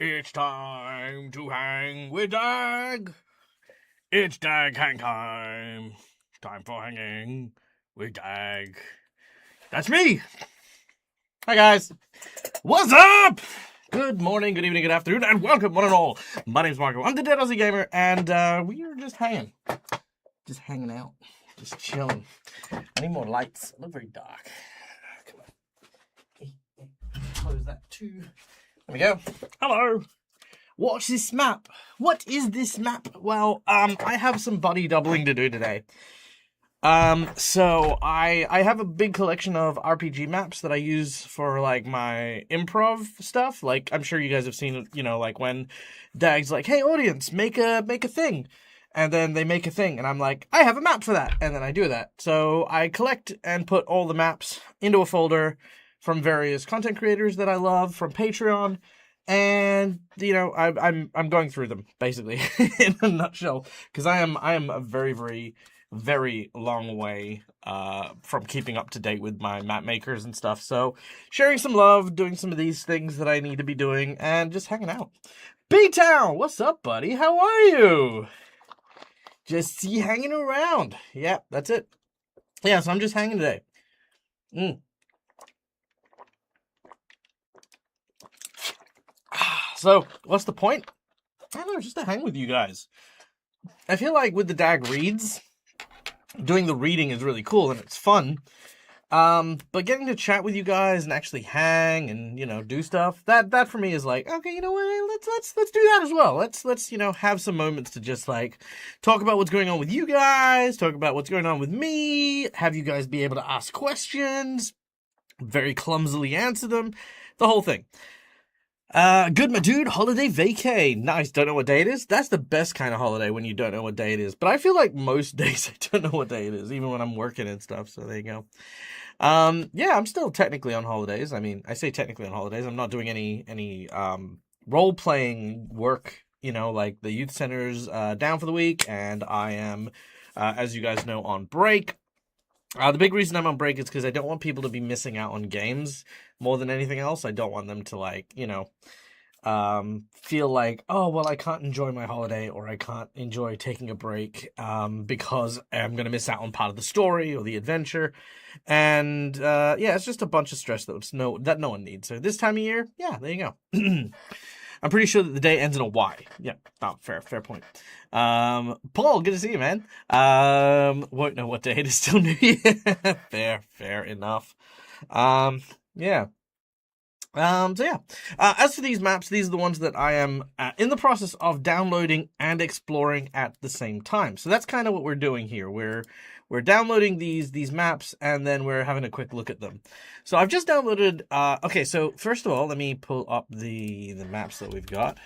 It's time to hang with DAG. It's DAG hang time. Time for hanging with DAG. That's me. Hi guys. What's up? Good morning, good evening, good afternoon, and welcome one and all. My name's Marco. I'm the Dead Aussie Gamer, and we are just hanging. Just hanging out. Just chilling. I need more lights. I look very dark. Come on. Close that too. There we go. Hello. Watch this map. What is this map? Well, I have some buddy doubling to do today. So I have a big collection of RPG maps that I use for like my improv stuff. Like I'm sure you guys have seen, you know, like when DAG's like, "Hey audience, make a thing." And then they make a thing and I'm like, "I have a map for that." And then I do that. So I collect and put all the maps into a folder from various content creators that I love from Patreon. And you know, I'm going through them basically in a nutshell because I am a very long way from keeping up to date with my map makers and stuff. So sharing some love, doing some of these things that I need to be doing, and just hanging out. B-Town, what's up, buddy? How are you? Just hanging around. Yeah, that's it. Yeah, so I'm just hanging today. So, what's the point? I don't know, just to hang with you guys. I feel like with the DAG reads, doing the reading is really cool and it's fun. But getting to chat with you guys and actually hang and, you know, do stuff, that for me is like, okay, you know what, let's do that as well. Let's, you know, have some moments to just like talk about what's going on with you guys, talk about what's going on with me, have you guys be able to ask questions, very clumsily answer them, the whole thing. Good, my dude. Holiday vacay. Nice. Don't know what day it is? That's the best kind of holiday when you don't know what day it is. But I feel like most days I don't know what day it is, even when I'm working and stuff. So there you go. Yeah, I'm still technically on holidays. I mean, I say technically on holidays. I'm not doing any role playing work. You know, like the youth center's down for the week, and I am, as you guys know, on break. The big reason I'm on break is because I don't want people to be missing out on games more than anything else. I don't want them to, like, you know, feel like, oh, well, I can't enjoy my holiday or I can't enjoy taking a break because I'm going to miss out on part of the story or the adventure. And yeah, it's just a bunch of stress that no one needs. So this time of year, yeah, there you go. I'm pretty sure that the day ends in a Y. Yeah. Oh, fair point. Paul, good to see you, man. Won't know what day it is still New Year. Fair enough. Yeah. So yeah. As for these maps, these are the ones that I am in the process of downloading and exploring at the same time. So that's kind of what we're doing here. We're downloading these maps and then we're having a quick look at them. So I've just downloaded. Okay, so first of all, let me pull up the maps that we've got.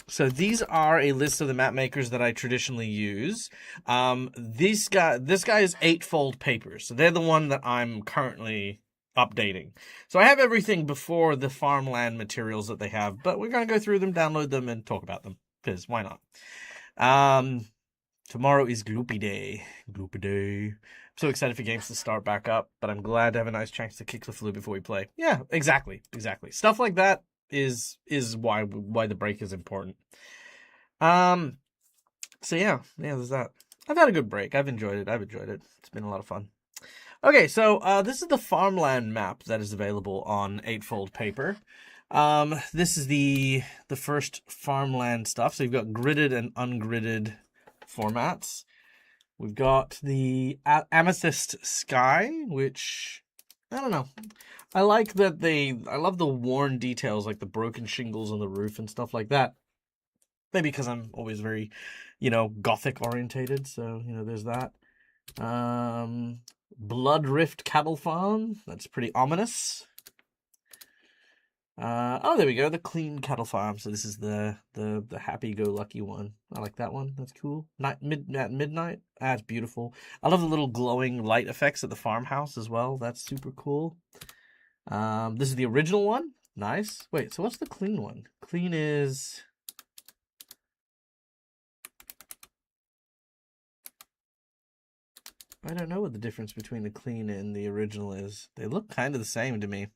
So these are a list of the map makers that I traditionally use. This guy is Eightfold Papers. So they're the one that I'm currently updating. So I have everything before the farmland materials that they have, but we're going to go through them, download them, and talk about them, because why not? Tomorrow is Gloopy Day. Gloopy Day. I'm so excited for games to start back up, but I'm glad to have a nice chance to kick the flu before we play. Yeah, exactly. Stuff like that is why the break is important. So yeah, there's that. I've had a good break. I've enjoyed it. It's been a lot of fun. Okay, so this is the farmland map that is available on Eightfold Paper. This is the first farmland stuff. So you've got gridded and ungridded formats. We've got the Amethyst Sky, which I don't know. I like that I love the worn details, like the broken shingles on the roof and stuff like that. Maybe because I'm always very, you know, gothic orientated. So, you know, there's that. Blood Rift Cattle Farm. That's pretty ominous. Oh, there we go. The Clean Cattle Farm. So this is the happy-go-lucky one. I like that one. That's cool. At midnight. That's beautiful. I love the little glowing light effects at the farmhouse as well. That's super cool. This is the original one. Nice. Wait, so what's the clean one? Clean is... I don't know what the difference between the clean and the original is. They look kind of the same to me.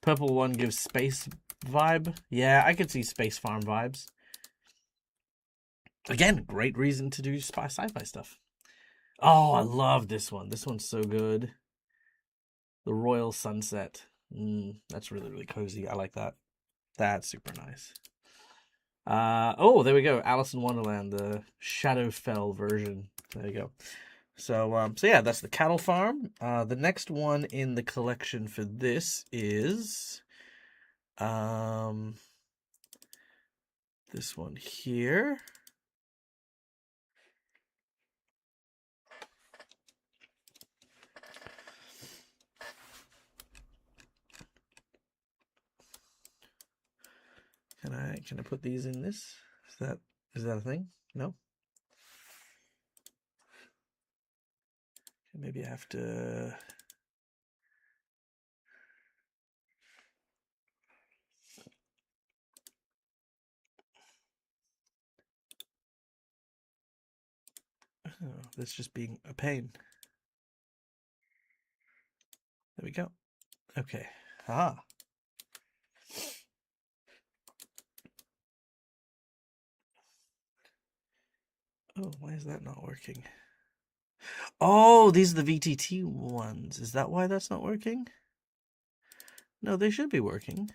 Purple one gives space vibe. Yeah, I could see space farm vibes. Again, great reason to do sci-fi stuff. Oh, I love this one. This one's so good. The Royal Sunset. That's really, really cozy. I like that. That's super nice. Oh, there we go. Alice in Wonderland, the Shadowfell version. There you go. So yeah, that's the cattle farm. The next one in the collection for this is this one here. Can I put these in this? Is that a thing? No? Maybe I have to. Oh, that's just being a pain. There we go. Okay. Ah. Oh, why is that not working? Oh, these are the VTT ones. Is that why that's not working? No, they should be working.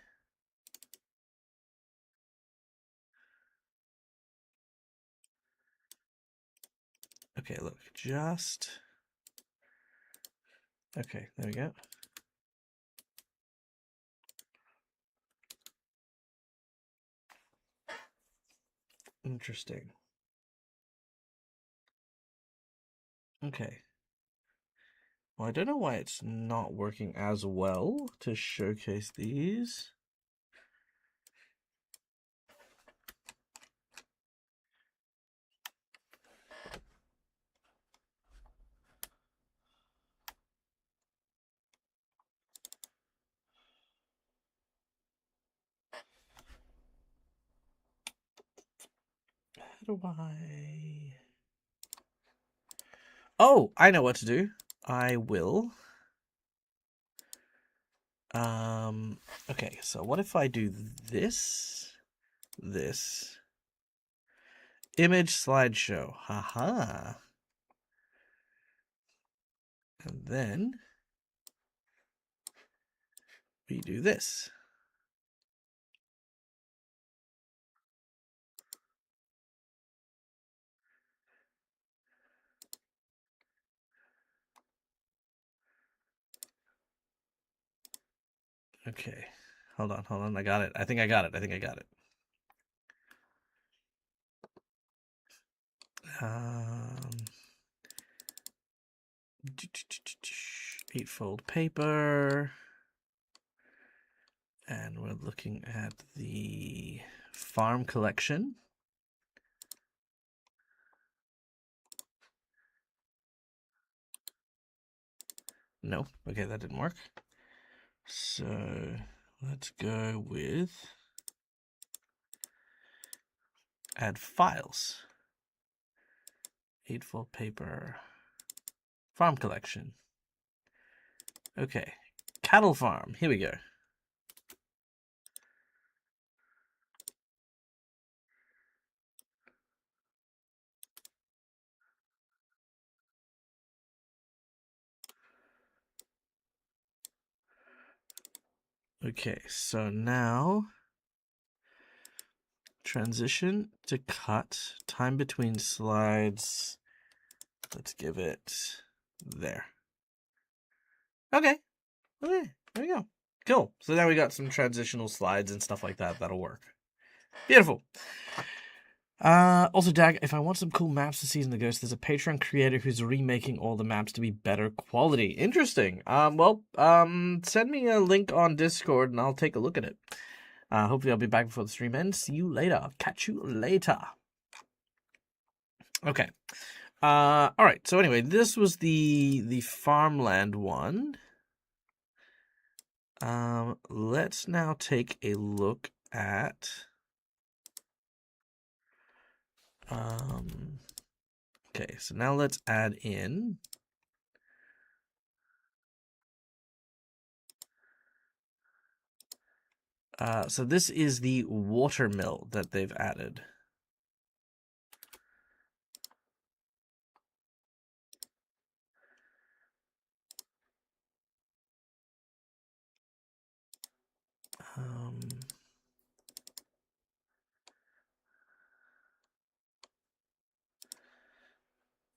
Okay, look, just... Okay, there we go. Interesting. Okay. Well, I don't know why it's not working as well to showcase these. How do I... Oh, I know what to do. I will... Okay, so what if I do this, image slideshow, haha, and then we do this. Okay, hold on, I got it. I think I got it. Eightfold paper. And we're looking at the farm collection. No, okay, that didn't work. So let's go with add files. Eightfold paper. Farm collection. Okay. Cattle farm. Here we go. Okay, so now transition to cut. Time between slides. Let's give it there. Okay. Okay, there we go. Cool. So now we got some transitional slides and stuff like that. That'll work. Beautiful. Also, DAG, if I want some cool maps to Season of the Ghost, there's a Patreon creator who's remaking all the maps to be better quality. Interesting. Send me a link on Discord and I'll take a look at it. Hopefully I'll be back before the stream ends. See you later. Catch you later. Okay. All right. So anyway, this was the farmland one. Let's now take a look at okay, so now let's add in So this is the watermill that they've added.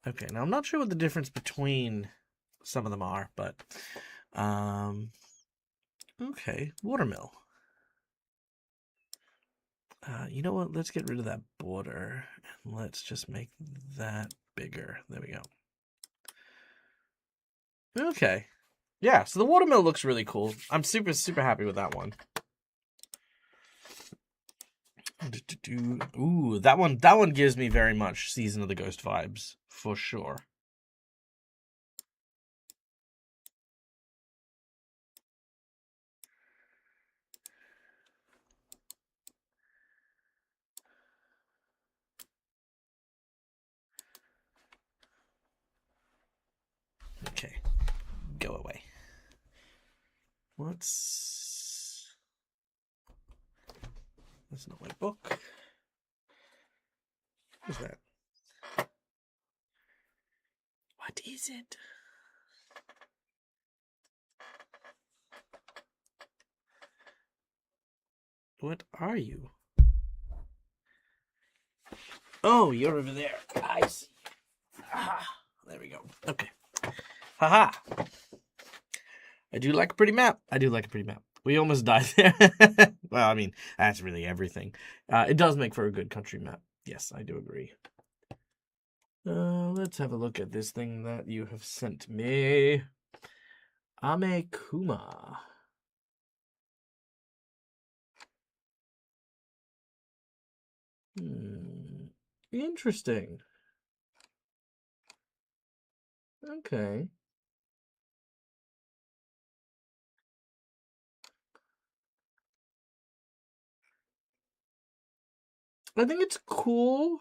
Okay, now I'm not sure what the difference between some of them are, but okay, watermill. You know what? Let's get rid of that border and let's just make that bigger. There we go. Okay. Yeah, so the watermill looks really cool. I'm super, super happy with that one. Ooh, that one gives me very much Season of the Ghost vibes, for sure. Okay, go away. That's not my book. What's that? What is it? What are you? Oh, you're over there. I see. Ah, there we go. Okay. Haha. I do like a pretty map. I do like a pretty map. We almost died there. Well, I mean, that's really everything. It does make for a good country map. Yes, I do agree. Let's have a look at this thing that you have sent me. Amekuma. Interesting. Okay. I think it's cool,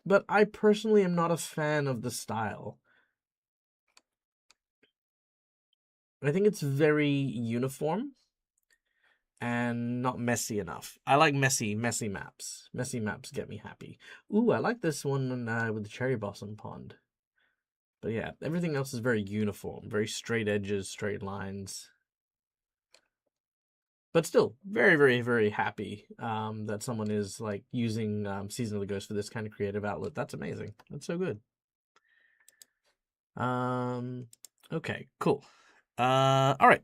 but I personally am not a fan of the style. I think it's very uniform and not messy enough. I like messy maps. Messy maps get me happy. Ooh, I like this one with the cherry blossom pond. But yeah, everything else is very uniform, very straight edges, straight lines. But still, very, very, very happy that someone is like using Season of the Ghost for this kind of creative outlet. That's amazing. That's so good. Okay, cool. All right.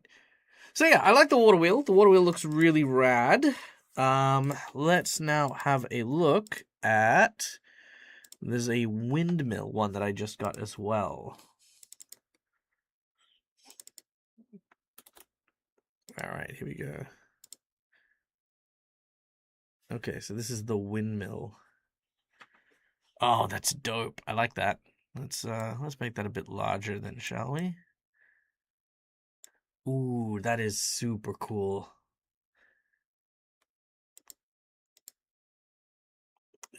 So yeah, I like the water wheel. The water wheel looks really rad. Let's now have a look at. There's a windmill one that I just got as well. All right, here we go. Okay, so this is the windmill. Oh, that's dope. I like that. Let's make that a bit larger then, shall we? Ooh, that is super cool.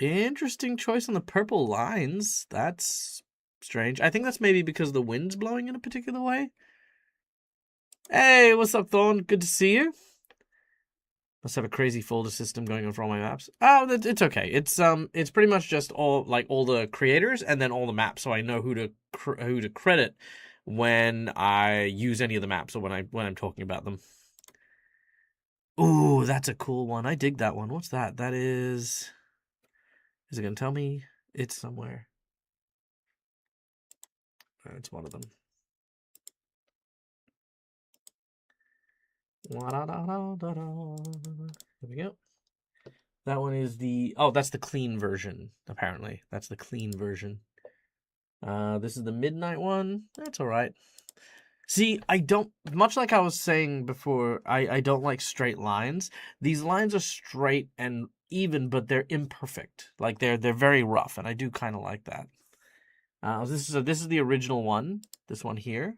Interesting choice on the purple lines. That's strange. I think that's maybe because the wind's blowing in a particular way. Hey, what's up, Thorn? Good to see you. Must have a crazy folder system going on for all my maps. Oh, it's okay. It's pretty much just all the creators and then all the maps, so I know who to credit when I use any of the maps or when I'm talking about them. Ooh, that's a cool one. I dig that one. What's that? That is. Is it gonna tell me? It's somewhere. It's one of them. Here we go. That one is the... Oh, that's the clean version, apparently. That's the clean version. This is the midnight one. That's all right. See, I don't... Much like I was saying before, I don't like straight lines. These lines are straight and even, but they're imperfect. Like, they're very rough, and I do kind of like that. This is the original one. This one here.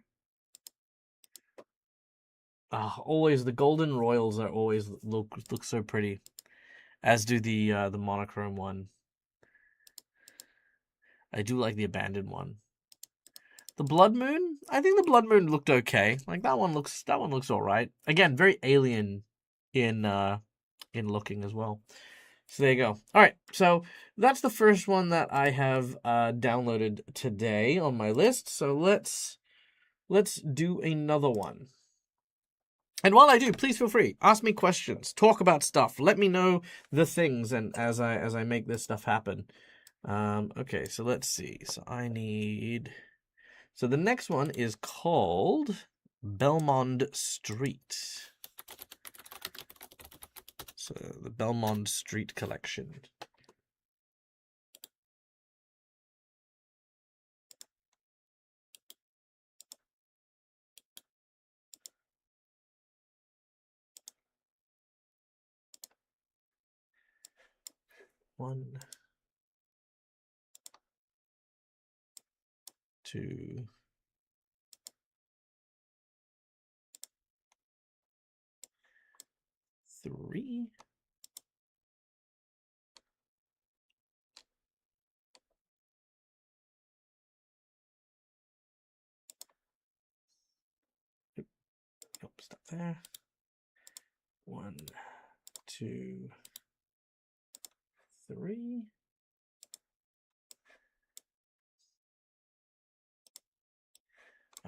Always the golden royals are always look so pretty, as do the monochrome one. I do like the abandoned one. The blood moon, I think the blood moon looked okay. Like that one looks all right. Again, very alien in looking as well. So there you go. All right, so that's the first one that I have downloaded today on my list. So let's do another one. And while I do, please feel free, ask me questions, talk about stuff, let me know the things, and as I make this stuff happen. Okay, so let's see. So the next one is called Belmont Street. So the Belmont Street collection. One, two, three. Nope, stop there. 1, 2, 3.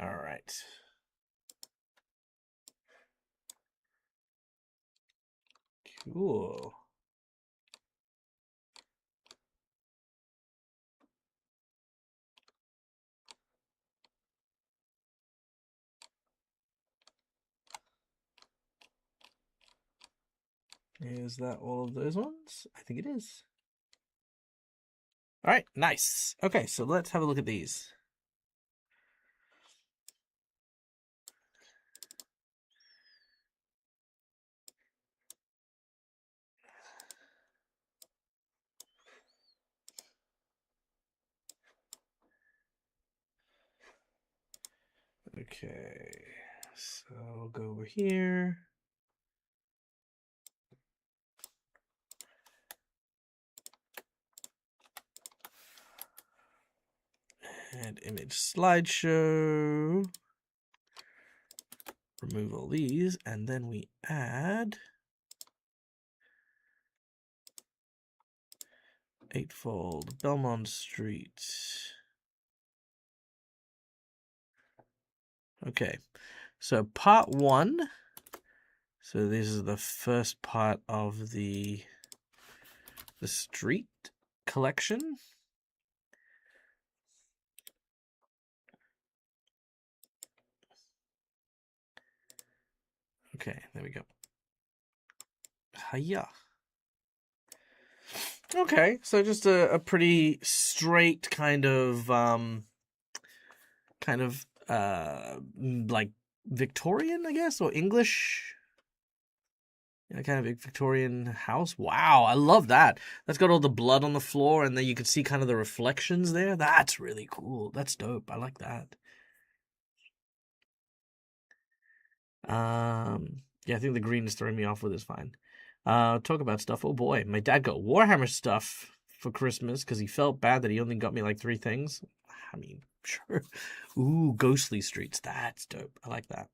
All right. Cool. Is that all of those ones? I think it is. All right, nice. Okay, so let's have a look at these. Okay, so I'll go over here. And image slideshow. Remove all these, and then we add eightfold Belmont Street. Okay, so part 1. So this is the first part of the street collection. Okay, there we go. Hiya. Okay, so just a pretty straight kind of like Victorian, I guess, or English. Yeah, kind of a Victorian house. Wow, I love that. That's got all the blood on the floor, and then you can see kind of the reflections there. That's really cool. That's dope. I like that. Yeah, I think the green is throwing me off with is fine. Talk about stuff. Oh boy, my dad got Warhammer stuff for Christmas because he felt bad that he only got me like 3 things. I mean, sure. Ooh, Ghostly Streets. That's dope. I like that.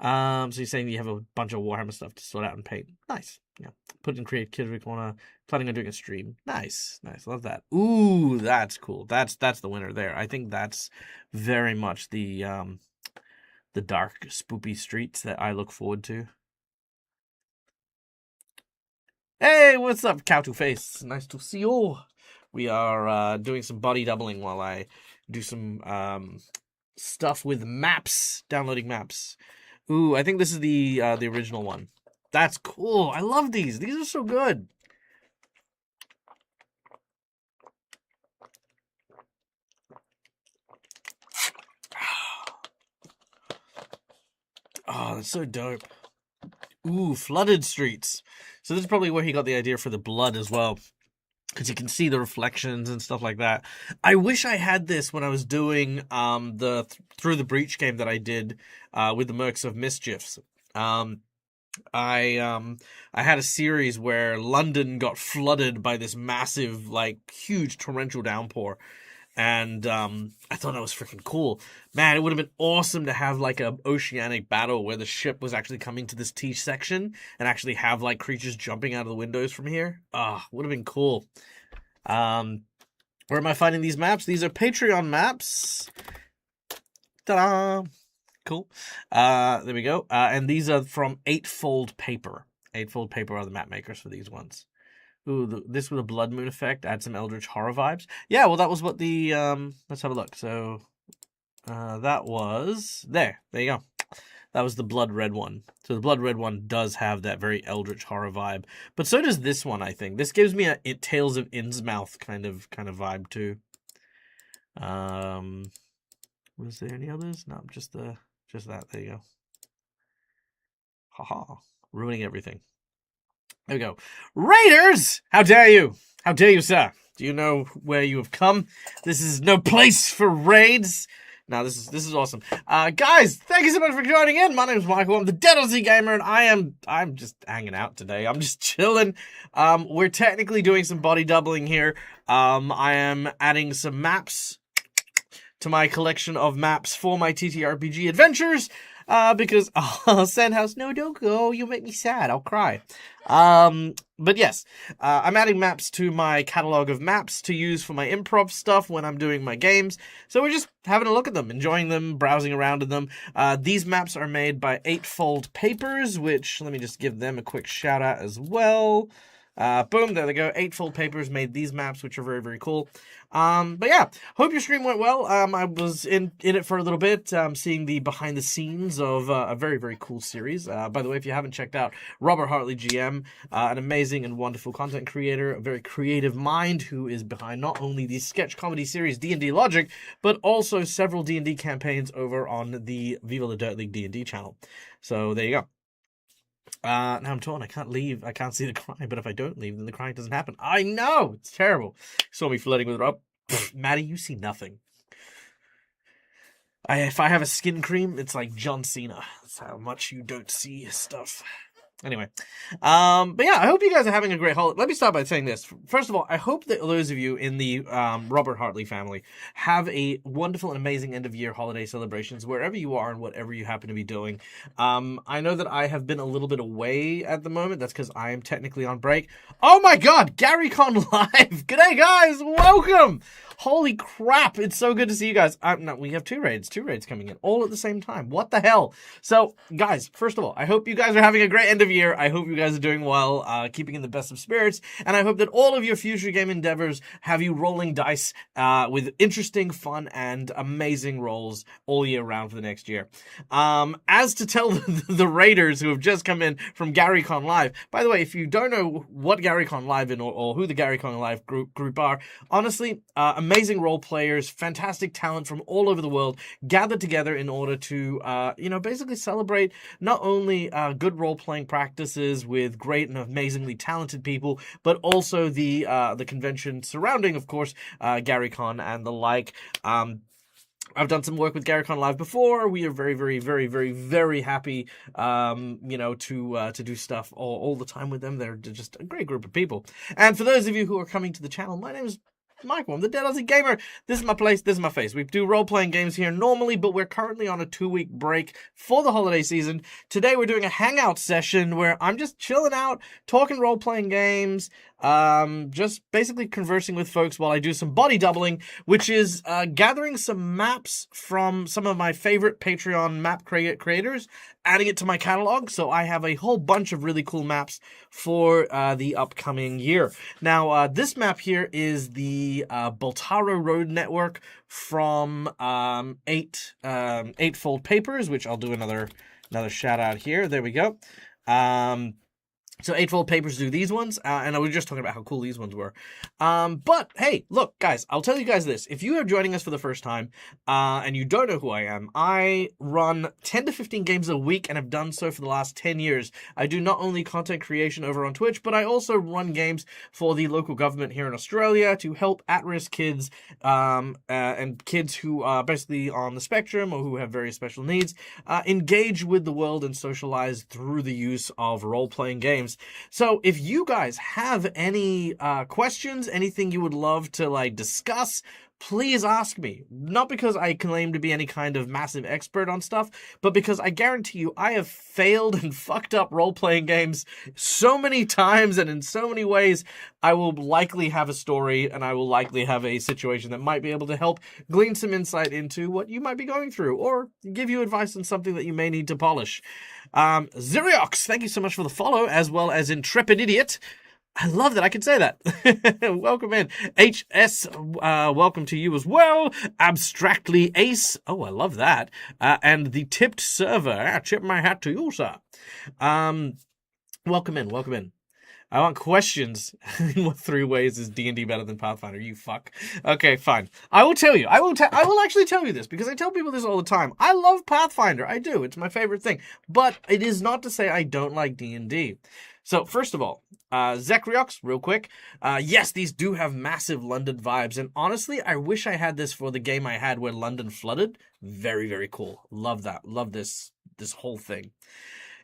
So you're saying you have a bunch of Warhammer stuff to sort out and paint. Nice. Yeah. Put in Create Kid Corner. Planning on doing a stream. Nice. Nice. Love that. Ooh, that's cool. That's the winner there. I think that's very much the dark, spoopy streets that I look forward to. Hey, what's up, Cow to Face? Nice to see you. We are doing some body doubling while I do some stuff with maps, downloading maps. Ooh, I think this is the original one. That's cool. I love these. These are so good. Oh, that's so dope. Ooh, flooded streets. So this is probably where he got the idea for the blood as well, because you can see the reflections and stuff like that. I wish I had this when I was doing the Through the Breach game that I did with the Mercs of Mischiefs. I had a series where London got flooded by this massive, like, huge torrential downpour. And I thought that was freaking cool. Man, it would have been awesome to have like a oceanic battle where the ship was actually coming to this T section and actually have like creatures jumping out of the windows from here. Ah, would have been cool. Where am I finding these maps? These are Patreon maps. Ta-da! Cool. There we go. And these are from Eightfold Paper. Eightfold Paper are the map makers for these ones. Ooh, this with a Blood Moon effect. Add some Eldritch Horror vibes. Yeah, well, that was what the... let's have a look. So, that was... There you go. That was the Blood Red one. So the Blood Red one does have that very Eldritch Horror vibe. But so does this one, I think. This gives me a Tales of Innsmouth kind of vibe, too. Was there any others? No, just that. There you go. Haha. Ruining everything. There we go. Raiders! How dare you? How dare you, sir? Do you know where you have come? This is no place for raids. No, this is awesome. Guys, thank you so much for joining in. My name is Michael. I'm the Dead Aussie Gamer, and I'm just hanging out today. I'm just chilling. We're technically doing some body doubling here. I am adding some maps to my collection of maps for my TTRPG adventures. Because, Sandhouse, no, don't go. You'll make me sad. I'll cry. But yes, I'm adding maps to my catalog of maps to use for my improv stuff when I'm doing my games. So we're just having a look at them, enjoying them, browsing around in them. These maps are made by Eightfold Papers, which, let me just give them a quick shout out as well. Boom, there they go. Eightfold Papers made these maps, which are very, very cool. But yeah, hope your stream went well. I was in it for a little bit, seeing the behind the scenes of a very, very cool series. By the way, if you haven't checked out Robert Hartley GM, an amazing and wonderful content creator, a very creative mind who is behind not only the sketch comedy series D&D Logic, but also several D&D campaigns over on the Viva la Dirt League D&D channel. So there you go. Now I'm torn. I can't leave. I can't see the crying, but if I don't leave, then the crying doesn't happen. I know! It's terrible. Saw me flirting with Rob. Maddie, you see nothing. If I have a skin cream, it's like John Cena. That's how much you don't see stuff. Anyway, but yeah, I hope you guys are having a great holiday. Let me start by saying this. First of all, I hope that those of you in the Robert Hartley family have a wonderful and amazing end-of-year holiday celebrations wherever you are and whatever you happen to be doing. I know that I have been a little bit away at the moment. That's because I am technically on break. Oh my god, GaryCon Live! G'day, guys! Welcome! Holy crap, it's so good to see you guys. No, we have two raids coming in, all at the same time. What the hell? So, guys, first of all, I hope you guys are having a great end of year. I hope you guys are doing well, keeping in the best of spirits, and I hope that all of your future game endeavors have you rolling dice with interesting, fun, and amazing rolls all year round for the next year. As to tell the raiders who have just come in from GaryCon Live, by the way, if you don't know what GaryCon Live is or who the GaryCon Live group are, honestly, amazing role players, fantastic talent from all over the world gathered together in order to, basically celebrate not only good role-playing practices with great and amazingly talented people, but also the convention surrounding, of course, GaryCon and the like. I've done some work with GaryCon Live before. We are very, very, very, very, very happy, to do stuff all the time with them. They're just a great group of people. And for those of you who are coming to the channel, my name is Michael. I'm the Dead Aussie Gamer. This is my place. This is my face. We do role-playing games here normally, but we're currently on a 2-week break for the holiday season. Today we're doing a hangout session where I'm just chilling out, talking role-playing games, just basically conversing with folks while I do some body doubling, which is gathering some maps from some of my favorite Patreon map creators, adding it to my catalog. So I have a whole bunch of really cool maps for the upcoming year. Now, this map here is the Boltaro Road Network from Eightfold Papers, which I'll do another shout out here. There we go. So Eightfold Papers do these ones, and I was just talking about how cool these ones were. But hey, look, guys, I'll tell you guys this. If you are joining us for the first time, and you don't know who I am, I run 10 to 15 games a week and have done so for the last 10 years. I do not only content creation over on Twitch, but I also run games for the local government here in Australia to help at-risk kids, and kids who are basically on the spectrum or who have very special needs, engage with the world and socialize through the use of role-playing games. So if you guys have any questions, anything you would love to discuss, please ask me. Not because I claim to be any kind of massive expert on stuff, but because I guarantee you I have failed and fucked up role-playing games so many times and in so many ways. I will likely have a story and I will likely have a situation that might be able to help glean some insight into what you might be going through or give you advice on something that you may need to polish. Ziriox, thank you so much for the follow, as well as Intrepid Idiot. I love that I can say that. Welcome in. HS, welcome to you as well. Abstractly Ace. Oh, I love that. And the Tipped Server. I tip my hat to you, sir. Welcome in, welcome in. I want questions. In what 3 ways is D&D better than Pathfinder? You fuck. Okay, fine. I will tell you. I will actually tell you this, because I tell people this all the time. I love Pathfinder. I do. It's my favorite thing. But it is not to say I don't like D&D. So, first of all, Zekriox, real quick. Yes, these do have massive London vibes. And honestly, I wish I had this for the game I had where London flooded. Very, very cool. Love that. Love this whole thing.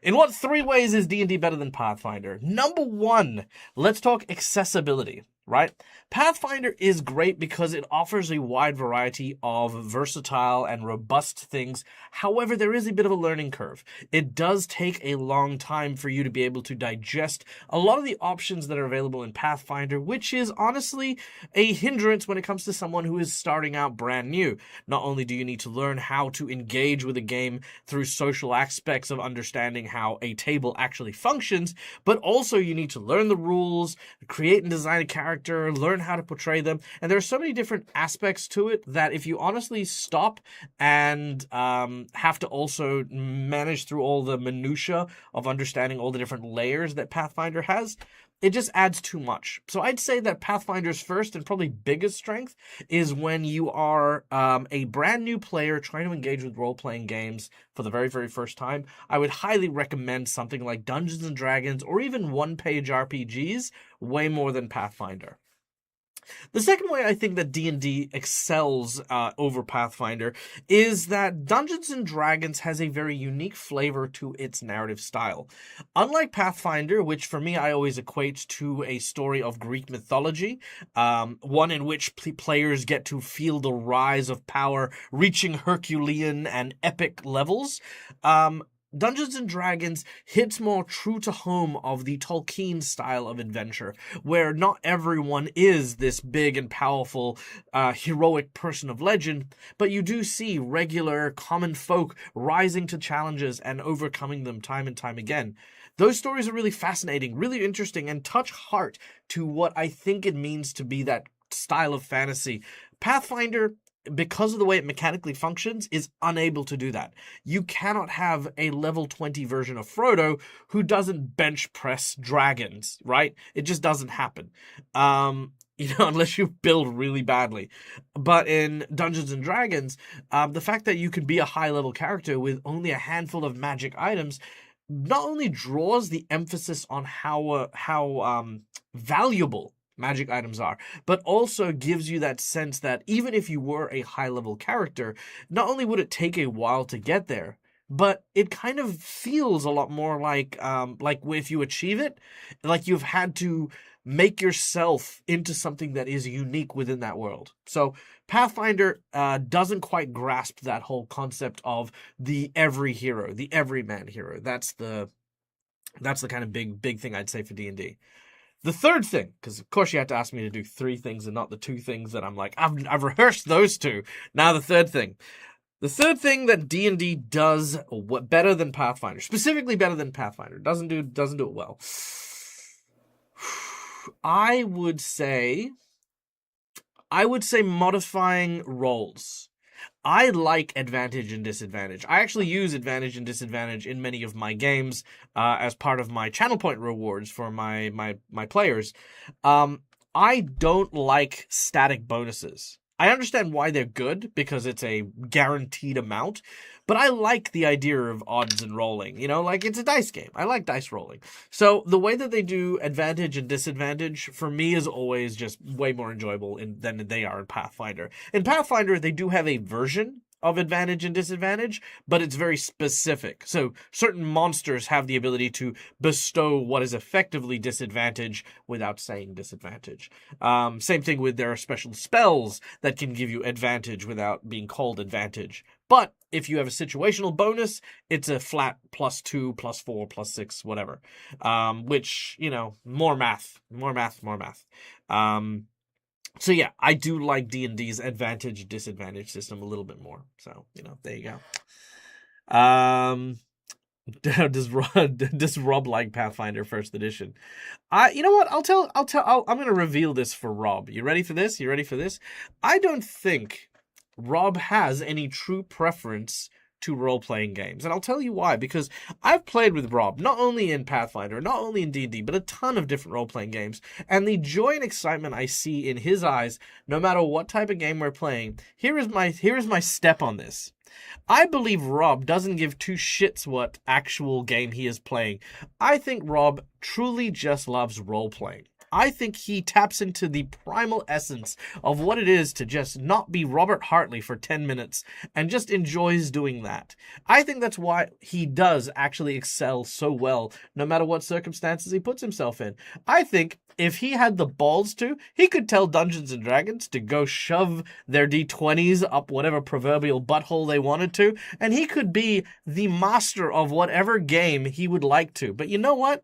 In what 3 ways is D&D better than Pathfinder? Number 1, let's talk accessibility, right? Pathfinder is great because it offers a wide variety of versatile and robust things. However, there is a bit of a learning curve. It does take a long time for you to be able to digest a lot of the options that are available in Pathfinder, which is honestly a hindrance when it comes to someone who is starting out brand new. Not only do you need to learn how to engage with a game through social aspects of understanding how a table actually functions, but also you need to learn the rules, create and design a character, learn how to portray them, and there are so many different aspects to it that if you honestly stop and have to also manage through all the minutia of understanding all the different layers that Pathfinder has, it just adds too much. So I'd say that Pathfinder's first and probably biggest strength is when you are a brand new player trying to engage with role-playing games for the very, very first time. I would highly recommend something like Dungeons & Dragons or even one-page RPGs way more than Pathfinder. The second way I think that D&D excels over Pathfinder is that Dungeons & Dragons has a very unique flavor to its narrative style. Unlike Pathfinder, which for me I always equate to a story of Greek mythology, one in which players get to feel the rise of power reaching Herculean and epic levels, Dungeons & Dragons hits more true to home of the Tolkien style of adventure, where not everyone is this big and powerful, heroic person of legend, but you do see regular common folk rising to challenges and overcoming them time and time again. Those stories are really fascinating, really interesting, and touch heart to what I think it means to be that style of fantasy. Pathfinder, because of the way it mechanically functions, is unable to do that. You cannot have a level 20 version of Frodo who doesn't bench press dragons, right? It just doesn't happen. Unless you build really badly. But in Dungeons & Dragons, the fact that you can be a high-level character with only a handful of magic items not only draws the emphasis on how valuable magic items are, but also gives you that sense that even if you were a high-level character, not only would it take a while to get there, but it kind of feels a lot more like if you achieve it, like you've had to make yourself into something that is unique within that world. So Pathfinder doesn't quite grasp that whole concept of the every hero, the everyman hero. That's the kind of big thing I'd say for D&D. The third thing, because of course you had to ask me to do 3 things and not the 2 things that I'm like, I've rehearsed those 2. Now the third thing. The third thing that D&D does better than Pathfinder, specifically better than Pathfinder, doesn't do it well. I would say modifying roles. I like advantage and disadvantage. I actually use advantage and disadvantage in many of my games as part of my channel point rewards for my players. I don't like static bonuses. I understand why they're good, because it's a guaranteed amount, but I like the idea of odds and rolling. Like it's a dice game. I like dice rolling. So the way that they do advantage and disadvantage, for me, is always just way more enjoyable than they are in Pathfinder. In Pathfinder, they do have a version of advantage and disadvantage, but it's very specific. So certain monsters have the ability to bestow what is effectively disadvantage without saying disadvantage. Same thing with there are special spells that can give you advantage without being called advantage. But if you have a situational bonus, it's a flat +2, +4, +6, whatever. Which, you know, more math. So yeah, I do like D&D's advantage disadvantage system a little bit more. So, you know, there you go. Does Rob like Pathfinder First Edition? You know what? I'm gonna reveal this for Rob. You ready for this? I don't think Rob has any true preference to role-playing games. And I'll tell you why, because I've played with Rob, not only in Pathfinder, not only in D&D, but a ton of different role-playing games. And the joy and excitement I see in his eyes, no matter what type of game we're playing, here is my step on this. I believe Rob doesn't give two shits what actual game he is playing. I think Rob truly just loves role-playing. I think he taps into the primal essence of what it is to just not be Robert Hartley for 10 minutes and just enjoys doing that. I think that's why he does actually excel so well, no matter what circumstances he puts himself in. I think if he had the balls to, he could tell Dungeons and Dragons to go shove their D20s up whatever proverbial butthole they wanted to, and he could be the master of whatever game he would like to. But you know what?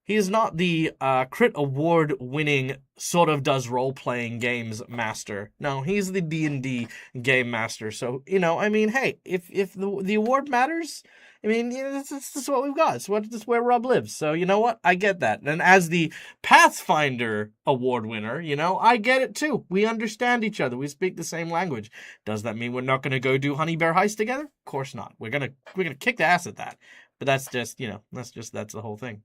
He is not the crit award-winning sort of does role-playing games master. No, he's the D&D game master. So, you know, I mean, hey, if the award matters, I mean, you know, this is what we've got. This is where Rob lives. So, you know what? I get that. And as the Pathfinder award winner, you know, I get it too. We understand each other. We speak the same language. Does that mean we're not going to go do Honey Bear Heist together? Of course not. We're gonna kick the ass at that. But that's just, you know, that's the whole thing.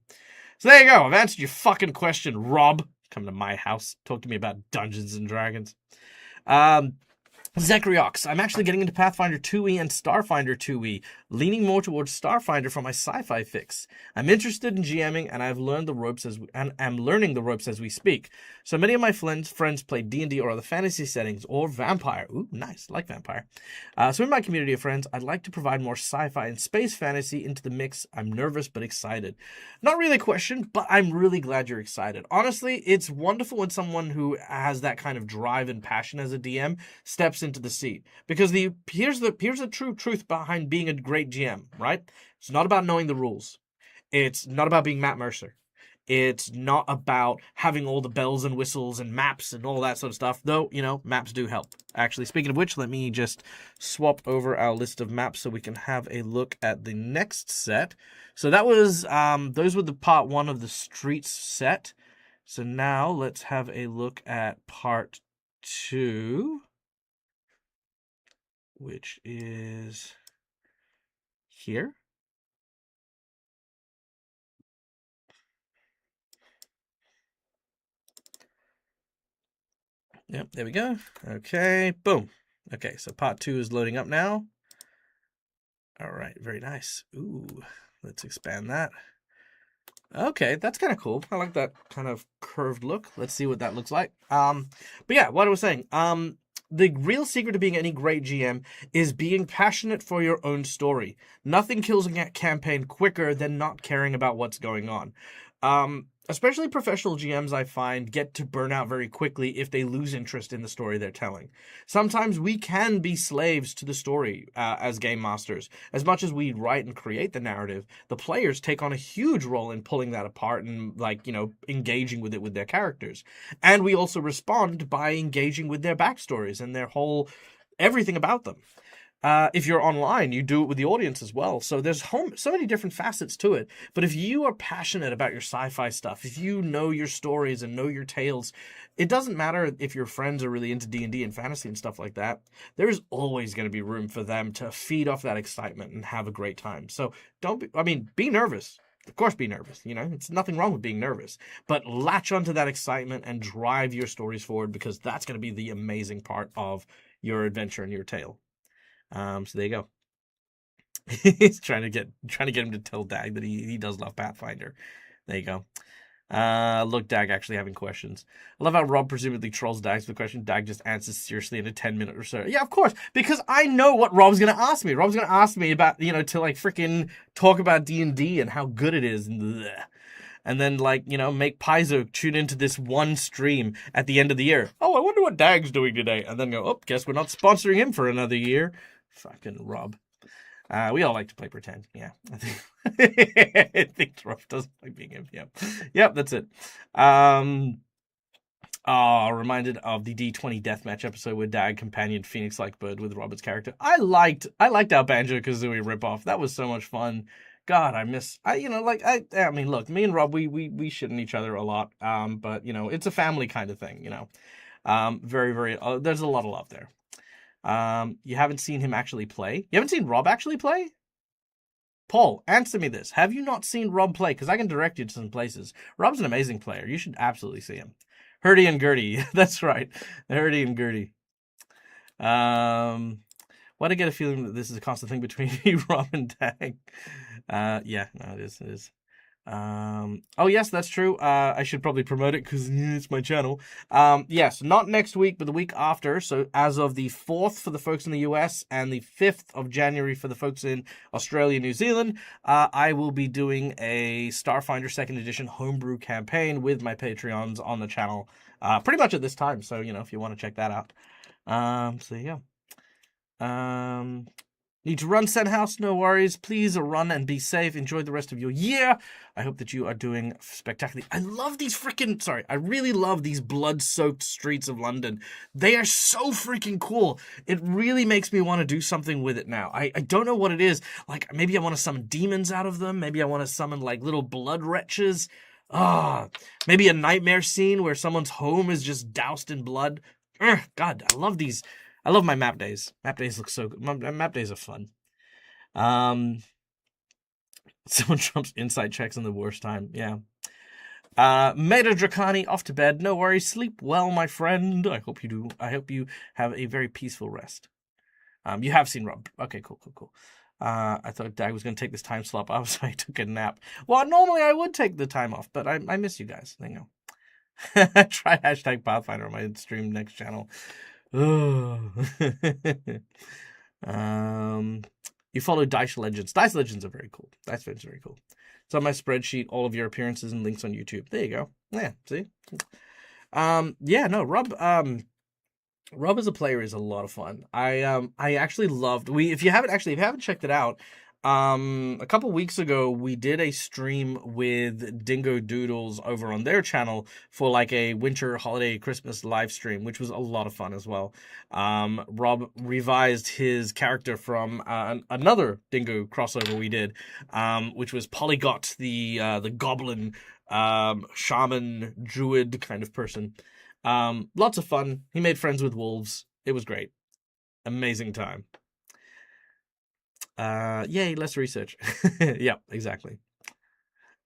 So there you go. I've answered your fucking question, Rob. Come to my house. Talk to me about Dungeons and Dragons. Zekriox. I'm actually getting into Pathfinder 2e and Starfinder 2e, leaning more towards Starfinder for my sci-fi fix. I'm interested in GMing, and I've learned the ropes am learning the ropes as we speak. So many of my friends play D&D or other fantasy settings or vampire. Ooh, nice, like vampire. So in my community of friends, I'd like to provide more sci-fi and space fantasy into the mix. I'm nervous but excited. Not really a question, but I'm really glad you're excited. Honestly, it's wonderful when someone who has that kind of drive and passion as a DM steps into the seat, because here's the true truth behind being a great GM, right? It's not about knowing the rules. It's not about being Matt Mercer. It's not about having all the bells and whistles and maps and all that sort of stuff, though, you know, maps do help. Actually, speaking of which, let me just swap over our list of maps so we can have a look at the next set. So that was those were the part 1 of the Streets set. So now let's have a look at part 2, which is here. Yep, there we go. Okay, boom. Okay, so part 2 is loading up now. All right, very nice. Ooh, let's expand that. Okay, that's kind of cool. I like that kind of curved look. Let's see what that looks like. But yeah, what I was saying. The real secret to being any great GM is being passionate for your own story. Nothing kills a campaign quicker than not caring about what's going on. Especially professional GMs, I find, get to burn out very quickly if they lose interest in the story they're telling. Sometimes we can be slaves to the story as game masters. As much as we write and create the narrative, the players take on a huge role in pulling that apart and, like, you know, engaging with it with their characters. And we also respond by engaging with their backstories and their whole everything about them. If you're online, you do it with the audience as well. So there's so many different facets to it. But if you are passionate about your sci-fi stuff, if you know your stories and know your tales, it doesn't matter if your friends are really into D&D and fantasy and stuff like that. There's always going to be room for them to feed off that excitement and have a great time. So be nervous. Of course, be nervous. You know, it's nothing wrong with being nervous. But latch onto that excitement and drive your stories forward, because that's going to be the amazing part of your adventure and your tale. So there you go. He's trying to get him to tell DAG that he does love Pathfinder. There you go. Look, Dag actually having questions. I love how Rob presumably trolls Dag for the question. Dag just answers seriously in a 10-minute or so. Yeah, of course, because I know what Rob's gonna ask me. Rob's gonna ask me about, to like freaking talk about D&D and how good it is, and then like, make Paizo tune into this one stream at the end of the year. Oh, I wonder what Dag's doing today, and then go, oh, guess we're not sponsoring him for another year. Fucking Rob. We all like to play pretend. Yeah, I think I think Rob doesn't like being him. Yep, that's it. Reminded of the D20 deathmatch episode where Dag companioned Phoenix like Bird with Robert's character. I liked our Banjo Kazooie ripoff. That was so much fun. God, I mean, look, me and Rob, we shit on each other a lot. But it's a family kind of thing. Very, very. There's a lot of love there. You haven't seen him actually play? You haven't seen Rob actually play? Paul, answer me this. Have you not seen Rob play? Because I can direct you to some places. Rob's an amazing player. You should absolutely see him. Hurdy and Gurdy. That's right. Hurdy and Gurdy. Why do I get a feeling that this is a constant thing between you, Rob, and Dag? Yeah, no, it is. It is. Oh yes, that's true. I should probably promote it because it's my channel. Yes, not next week, but the week after. So as of the 4th for the folks in the US and the 5th of January for the folks in Australia, New Zealand, I will be doing a Starfinder 2nd Edition homebrew campaign with my Patreons on the channel, pretty much at this time. So, if you want to check that out. So yeah. Need to run, House? No worries. Please run and be safe. Enjoy the rest of your year. I hope that you are doing spectacularly. I love these I really love these blood-soaked streets of London. They are so freaking cool. It really makes me want to do something with it now. I don't know what it is. Like, maybe I want to summon demons out of them. Maybe I want to summon, like, little blood wretches. Maybe a nightmare scene where someone's home is just doused in blood. God, I love these. I love my map days. Map days look so good. Map days are fun. Someone trumps insight checks in the worst time. Yeah. Meta Dracani off to bed. No worries. Sleep well, my friend. I hope you do. I hope you have a very peaceful rest. You have seen Rob. Okay, cool. I thought Dag was going to take this time slot off, so I took a nap. Well, normally I would take the time off, but I miss you guys. Try hashtag Pathfinder on my stream next channel. You follow Dice Legends. Dice Legends are very cool. Dice Legends are very cool. It's on my spreadsheet, all of your appearances and links on YouTube. There you go. Yeah, see? Rob as a player is a lot of fun. I actually loved if you haven't checked it out, a couple weeks ago we did a stream with Dingo Doodles over on their channel for like a winter holiday Christmas live stream, which was a lot of fun as well. Rob revised his character from another Dingo crossover we did, which was Polygot, the goblin shaman druid kind of person. Lots of fun. He made friends with wolves. It was great. Amazing time. Yay, less research. Yep, exactly.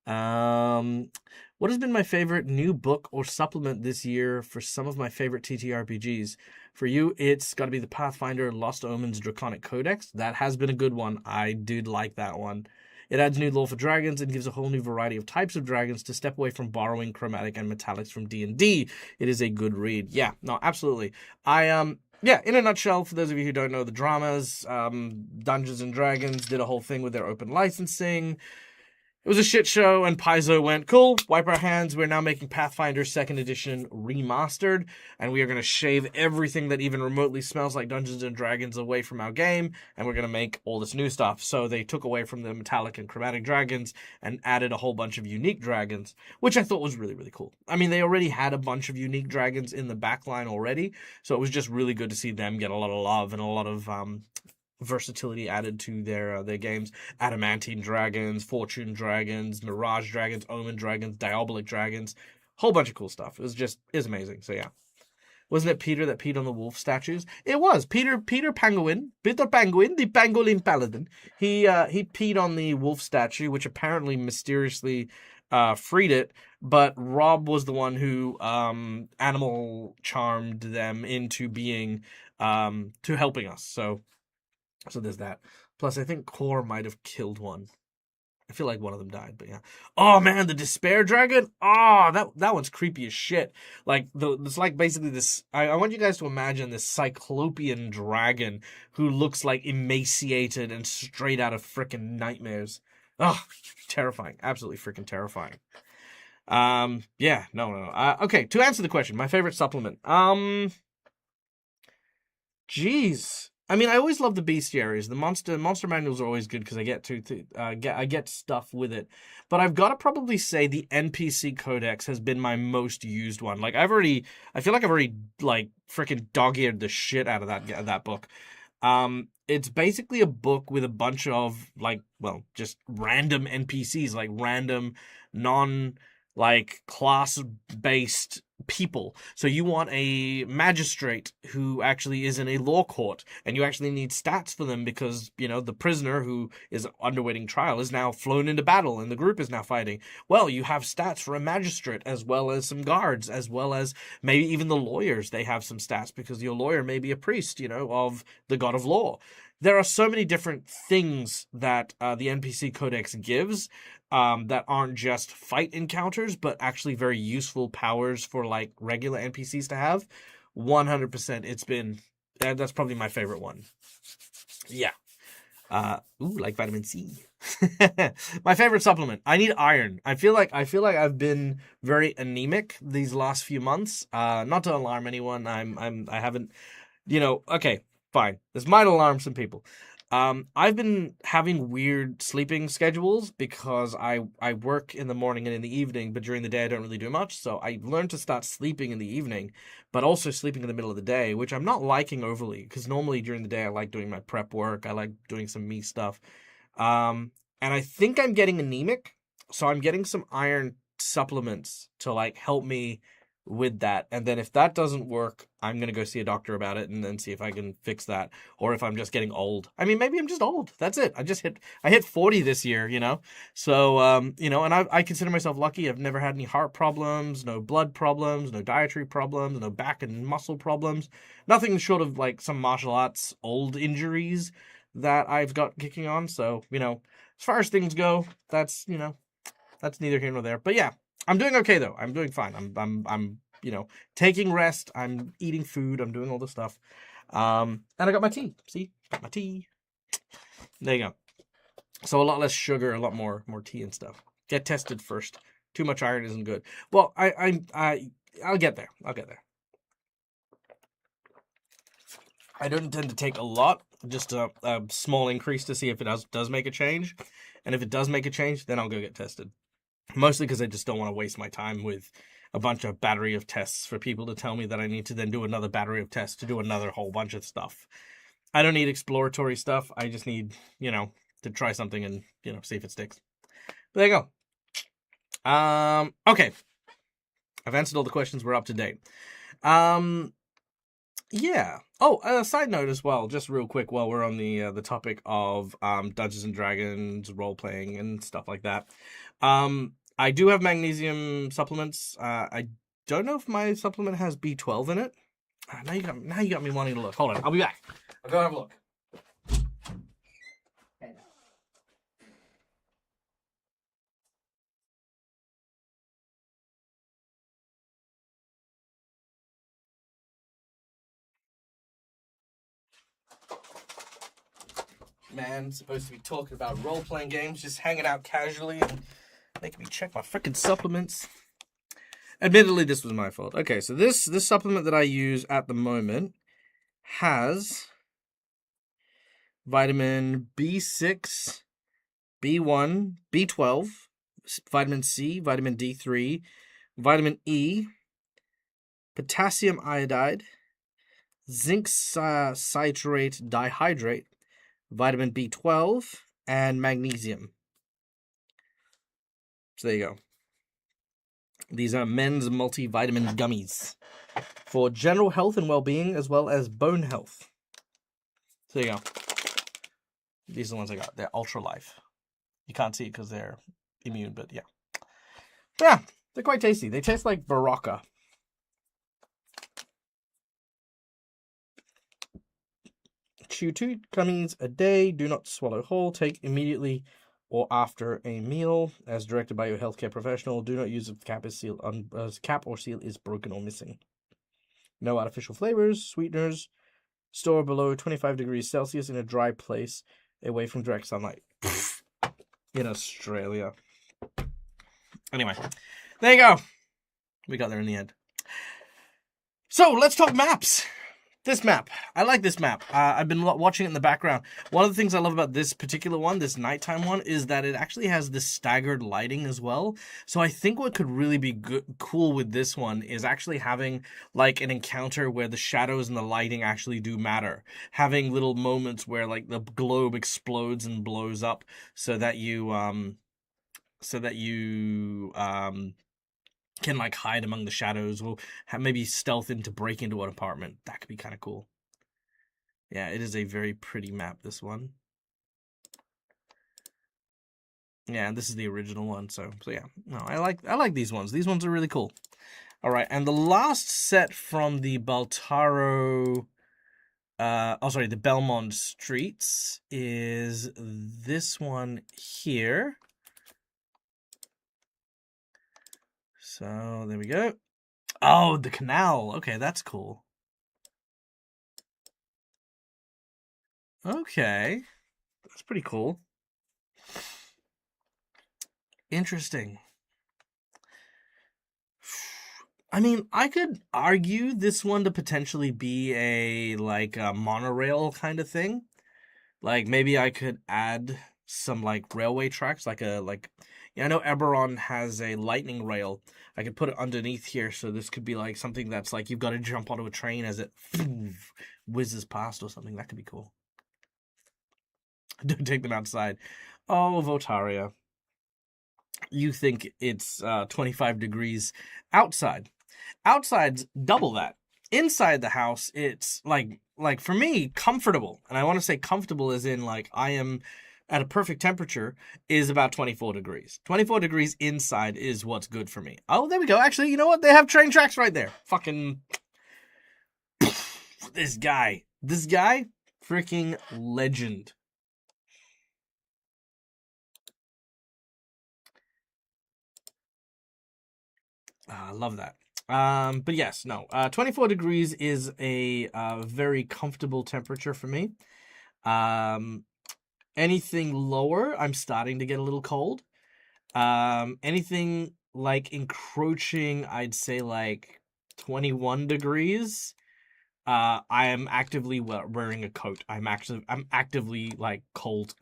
What has been my favorite new book or supplement this year for some of my favorite TTRPGs? For you, it's got to be the Pathfinder Lost Omens Draconic Codex. That has been a good one. I did like that one. It adds new lore for dragons and gives a whole new variety of types of dragons to step away from borrowing chromatic and metallics from D&D. It is a good read. Yeah, no, absolutely. Yeah, in a nutshell, for those of you who don't know the dramas, Dungeons & Dragons did a whole thing with their open licensing. It was a shit show, and Paizo went, cool, wipe our hands, we're now making Pathfinder 2nd Edition Remastered, and we are going to shave everything that even remotely smells like Dungeons & Dragons away from our game, and we're going to make all this new stuff. So they took away from the metallic and chromatic dragons and added a whole bunch of unique dragons, which I thought was really, really cool. I mean, they already had a bunch of unique dragons in the backline already, so it was just really good to see them get a lot of love and a lot of versatility added to their games. Adamantine dragons, fortune dragons, mirage dragons, omen dragons, diabolic dragons, whole bunch of cool stuff. It was amazing. So yeah, wasn't it Peter that peed on the wolf statues? It was Peter Penguin, the pangolin paladin. He peed on the wolf statue, which apparently mysteriously freed it, but Rob was the one who animal charmed them into being to helping us. So there's that. Plus, I think Core might have killed one. I feel like one of them died, but yeah. Oh man, the Despair Dragon. Oh, that one's creepy as shit. Like it's like basically this. I want you guys to imagine this cyclopean dragon who looks like emaciated and straight out of freaking nightmares. Oh, terrifying! Absolutely freaking terrifying. Yeah, no. Okay, to answer the question, my favorite supplement. Jeez. I mean, I always love the bestiaries. The monster manuals are always good because I get I get stuff with it. But I've got to probably say the NPC Codex has been my most used one. Like I feel like I've already like freaking dog-eared the shit out of that book. It's basically a book with a bunch of like, well, just random NPCs, like random non like class based people. So you want a magistrate who actually is in a law court, and you actually need stats for them because, you know, the prisoner who is underwaiting trial is now flown into battle and the group is now fighting. Well, you have stats for a magistrate as well as some guards, as well as maybe even the lawyers. They have some stats because your lawyer may be a priest, you know, of the god of law. There are so many different things that the NPC Codex gives that aren't just fight encounters, but actually very useful powers for like regular NPCs to have. 100%, it's been that's probably my favorite one. Yeah. Like vitamin C. My favorite supplement. I need iron. I feel like I've been very anemic these last few months. Not to alarm anyone. I haven't, you know, okay, fine. This might alarm some people. I've been having weird sleeping schedules because I work in the morning and in the evening, but during the day I don't really do much. So I learned to start sleeping in the evening, but also sleeping in the middle of the day, which I'm not liking overly because normally during the day I like doing my prep work, I like doing some me stuff. And I think I'm getting anemic, so I'm getting some iron supplements to like help me with that. And then if that doesn't work, I'm gonna go see a doctor about it and then see if I can fix that, or if I'm just getting old. I mean, maybe I'm just old. That's it. I hit 40 this year, you know. So you know, and I consider myself lucky. I've never had any heart problems, no blood problems, no dietary problems, no back and muscle problems, nothing short of like some martial arts old injuries that I've got kicking on. So, you know, as far as things go, that's, you know, that's neither here nor there. But yeah, I'm doing okay though. I'm doing fine. I'm you know, taking rest. I'm eating food. I'm doing all this stuff. And I got my tea. See, got my tea. There you go. So a lot less sugar, a lot more tea and stuff. Get tested first. Too much iron isn't good. Well, I'll get there. I'll get there. I don't intend to take a lot, just a small increase to see if it does make a change. And if it does make a change, then I'll go get tested. Mostly because I just don't want to waste my time with a bunch of battery of tests for people to tell me that I need to then do another battery of tests to do another whole bunch of stuff. I don't need exploratory stuff. I just need, you know, to try something and, you know, see if it sticks. But there you go. Okay. I've answered all the questions. We're up to date. Yeah. Oh, side note as well, just real quick while we're on the topic of Dungeons and Dragons role playing and stuff like that. I do have magnesium supplements. I don't know if my supplement has B12 in it. Now you got me wanting to look. Hold on, I'll be back. I'll go have a look. Man, supposed to be talking about role playing games, just hanging out casually and making me check my freaking supplements. Admittedly, this was my fault. Okay, so this supplement that I use at the moment has vitamin B6, B1, B12, vitamin C, vitamin D3, vitamin E, potassium iodide, zinc citrate dihydrate, vitamin B12, and magnesium. So there you go. These are men's multivitamin gummies for general health and well-being as well as bone health. So there you go. These are the ones I got. They're Ultra Life. You can't see it because they're immune, but yeah. Yeah, they're quite tasty. They taste like Baraka. Chew 2 gummies a day. Do not swallow whole. Take immediately or after a meal, as directed by your healthcare professional. Do not use if the cap or seal is broken or missing. No artificial flavors, sweeteners. Store below 25 degrees Celsius in a dry place, away from direct sunlight. In Australia. Anyway, there you go. We got there in the end. So let's talk maps. This map. I like this map. I've been watching it in the background. One of the things I love about this particular one, this nighttime one, is that it actually has this staggered lighting as well. So I think what could really be cool with this one is actually having like an encounter where the shadows and the lighting actually do matter. Having little moments where like the globe explodes and blows up so that you can like hide among the shadows, or maybe stealth in to break into an apartment. That could be kind of cool. Yeah, it is a very pretty map, this one. Yeah, and this is the original one, so yeah. No, I like these ones. These ones are really cool. All right, and the last set from the Baltaro the Belmont Streets is this one here. So, there we go. Oh, the canal. Okay, that's cool. Okay. That's pretty cool. Interesting. I mean, I could argue this one to potentially be a monorail kind of thing. Like maybe I could add some like railway tracks, I know Eberron has a lightning rail. I could put it underneath here, so this could be like something that's like you've got to jump onto a train as it whizzes past or something. That could be cool. Don't take them outside. Oh, Votaria. You think it's 25 degrees outside. Outside's double that. Inside the house, it's like for me, comfortable. And I want to say comfortable as in like I am at a perfect temperature is about 24 degrees. 24 degrees inside is what's good for me. Oh, there we go. Actually, you know what? They have train tracks right there. Fucking this guy. Freaking legend. I love that. But yes, no. 24 degrees is a very comfortable temperature for me. Anything lower, I'm starting to get a little cold. Anything like encroaching, I'd say like 21 degrees. I am actively wearing a coat. I'm actively like cold.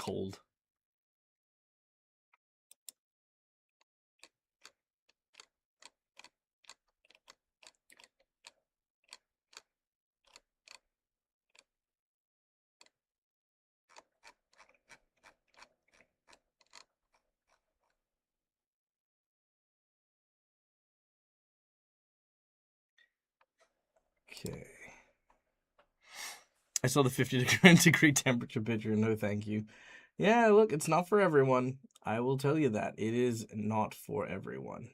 Okay. I saw the 50 degree temperature picture. No, thank you. Yeah, look, it's not for everyone. I will tell you that. It is not for everyone.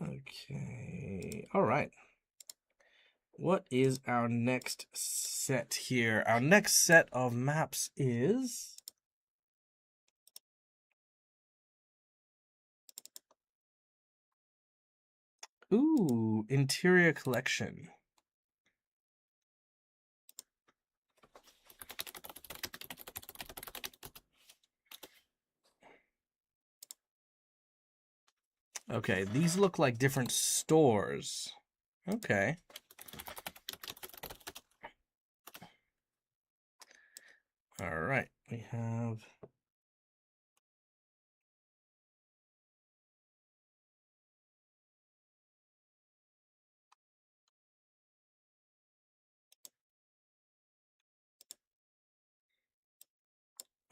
Okay. All right. What is our next set here? Our next set of maps is... Ooh, interior collection. Okay, these look like different stores. Okay. All right, we have...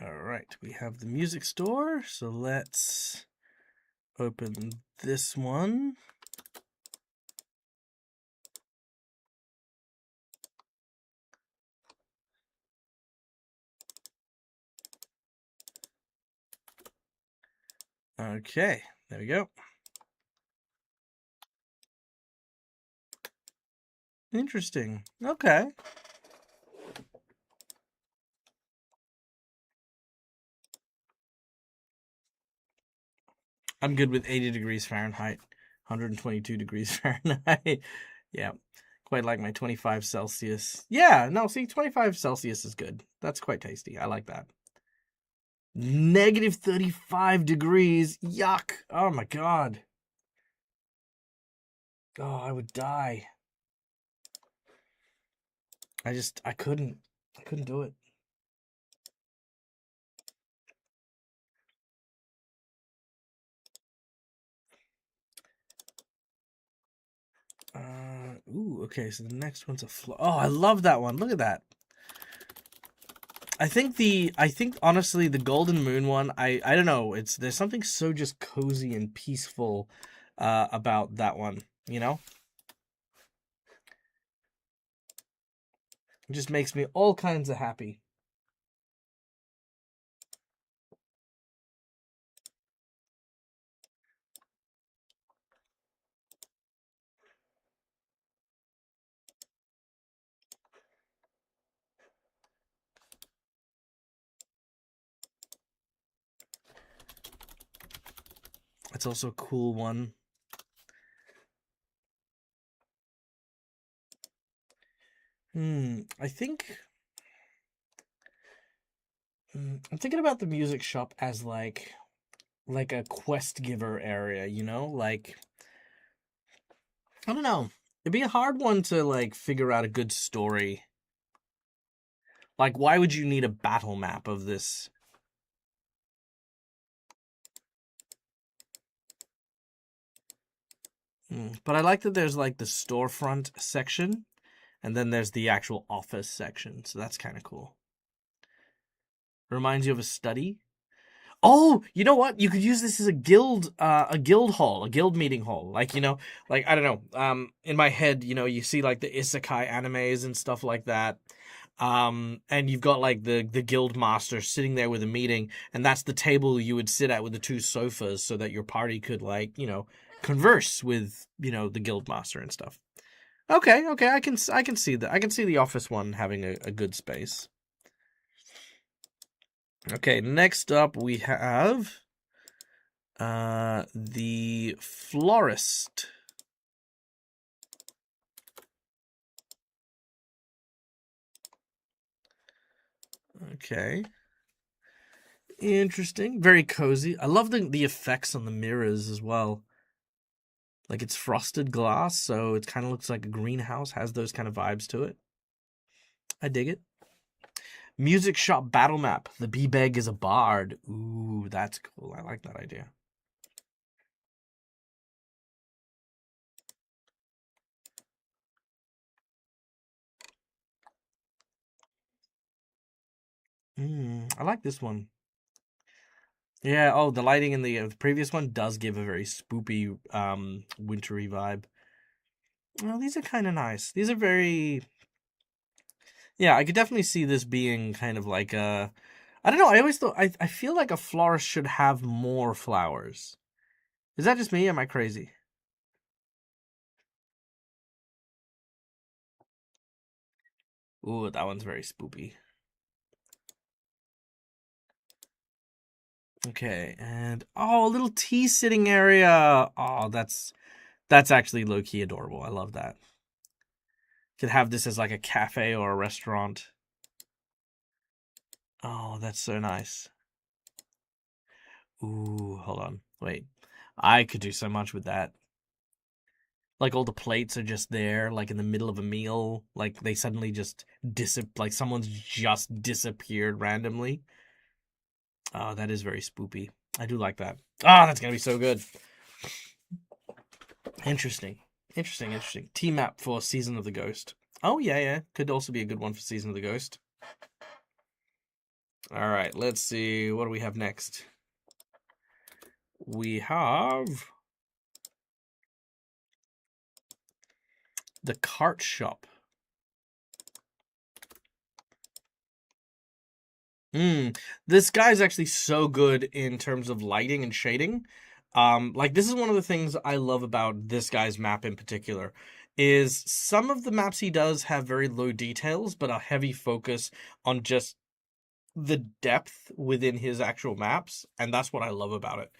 All right, we have the music store, so let's open this one. Okay, there we go. Interesting. Okay. I'm good with 80 degrees Fahrenheit, 122 degrees Fahrenheit. Yeah. Quite like my 25 Celsius. Yeah, no, see, 25 Celsius is good. That's quite tasty. I like that. Negative 35 degrees. Yuck. Oh my god. Oh, I would die. I couldn't. I couldn't do it. Ooh, okay, so the next one's a Oh, I love that one. Look at that. I think honestly the Golden Moon one, I don't know, there's something so just cozy and peaceful about that one, you know? It just makes me all kinds of happy. It's also a cool one. I think I'm thinking about the music shop as like a quest giver area, you know? Like I don't know. It'd be a hard one to like figure out a good story. Like why would you need a battle map of this? But I like that there's like the storefront section and then there's the actual office section. So that's kind of cool. Reminds you of a study. Oh, you know what? You could use this as a guild hall, a guild meeting hall. Like, you know, like I don't know. In my head, you know, you see like the isekai animes and stuff like that. And you've got like the guild master sitting there with a meeting, and that's the table you would sit at with the two sofas, so that your party could like, you know, converse with, you know, the guild master and stuff. Okay, okay, I can see that. I can see the office one having a good space. Okay, next up we have the florist. Okay. Interesting. Very cozy. I love the effects on the mirrors as well. Like it's frosted glass, so it kind of looks like a greenhouse, has those kind of vibes to it. I dig it. Music shop battle map. The B-Beg is a bard. Ooh, that's cool. I like that idea. I like this one. Yeah, oh, the lighting in the previous one does give a very spoopy, wintry vibe. Well, these are kind of nice. These are very... Yeah, I could definitely see this being kind of like a... I don't know, I always thought... I feel like a florist should have more flowers. Is that just me? Am I crazy? Ooh, that one's very spoopy. Okay, and... Oh, a little tea sitting area! Oh, that's actually low-key adorable. I love that. Could have this as like a cafe or a restaurant. Oh, that's so nice. Ooh, hold on. Wait. I could do so much with that. Like all the plates are just there, like in the middle of a meal. Like they suddenly just like someone's just disappeared randomly. Oh, that is very spoopy. I do like that. Ah, that's gonna be so good. Interesting. Interesting, interesting. Team map for Season of the Ghost. Oh, yeah, yeah. Could also be a good one for Season of the Ghost. All right, let's see. What do we have next? We have the cart shop. This guy's actually so good in terms of lighting and shading. Like this is one of the things I love about this guy's map in particular, is some of the maps he does have very low details, but a heavy focus on just the depth within his actual maps, and that's what I love about it.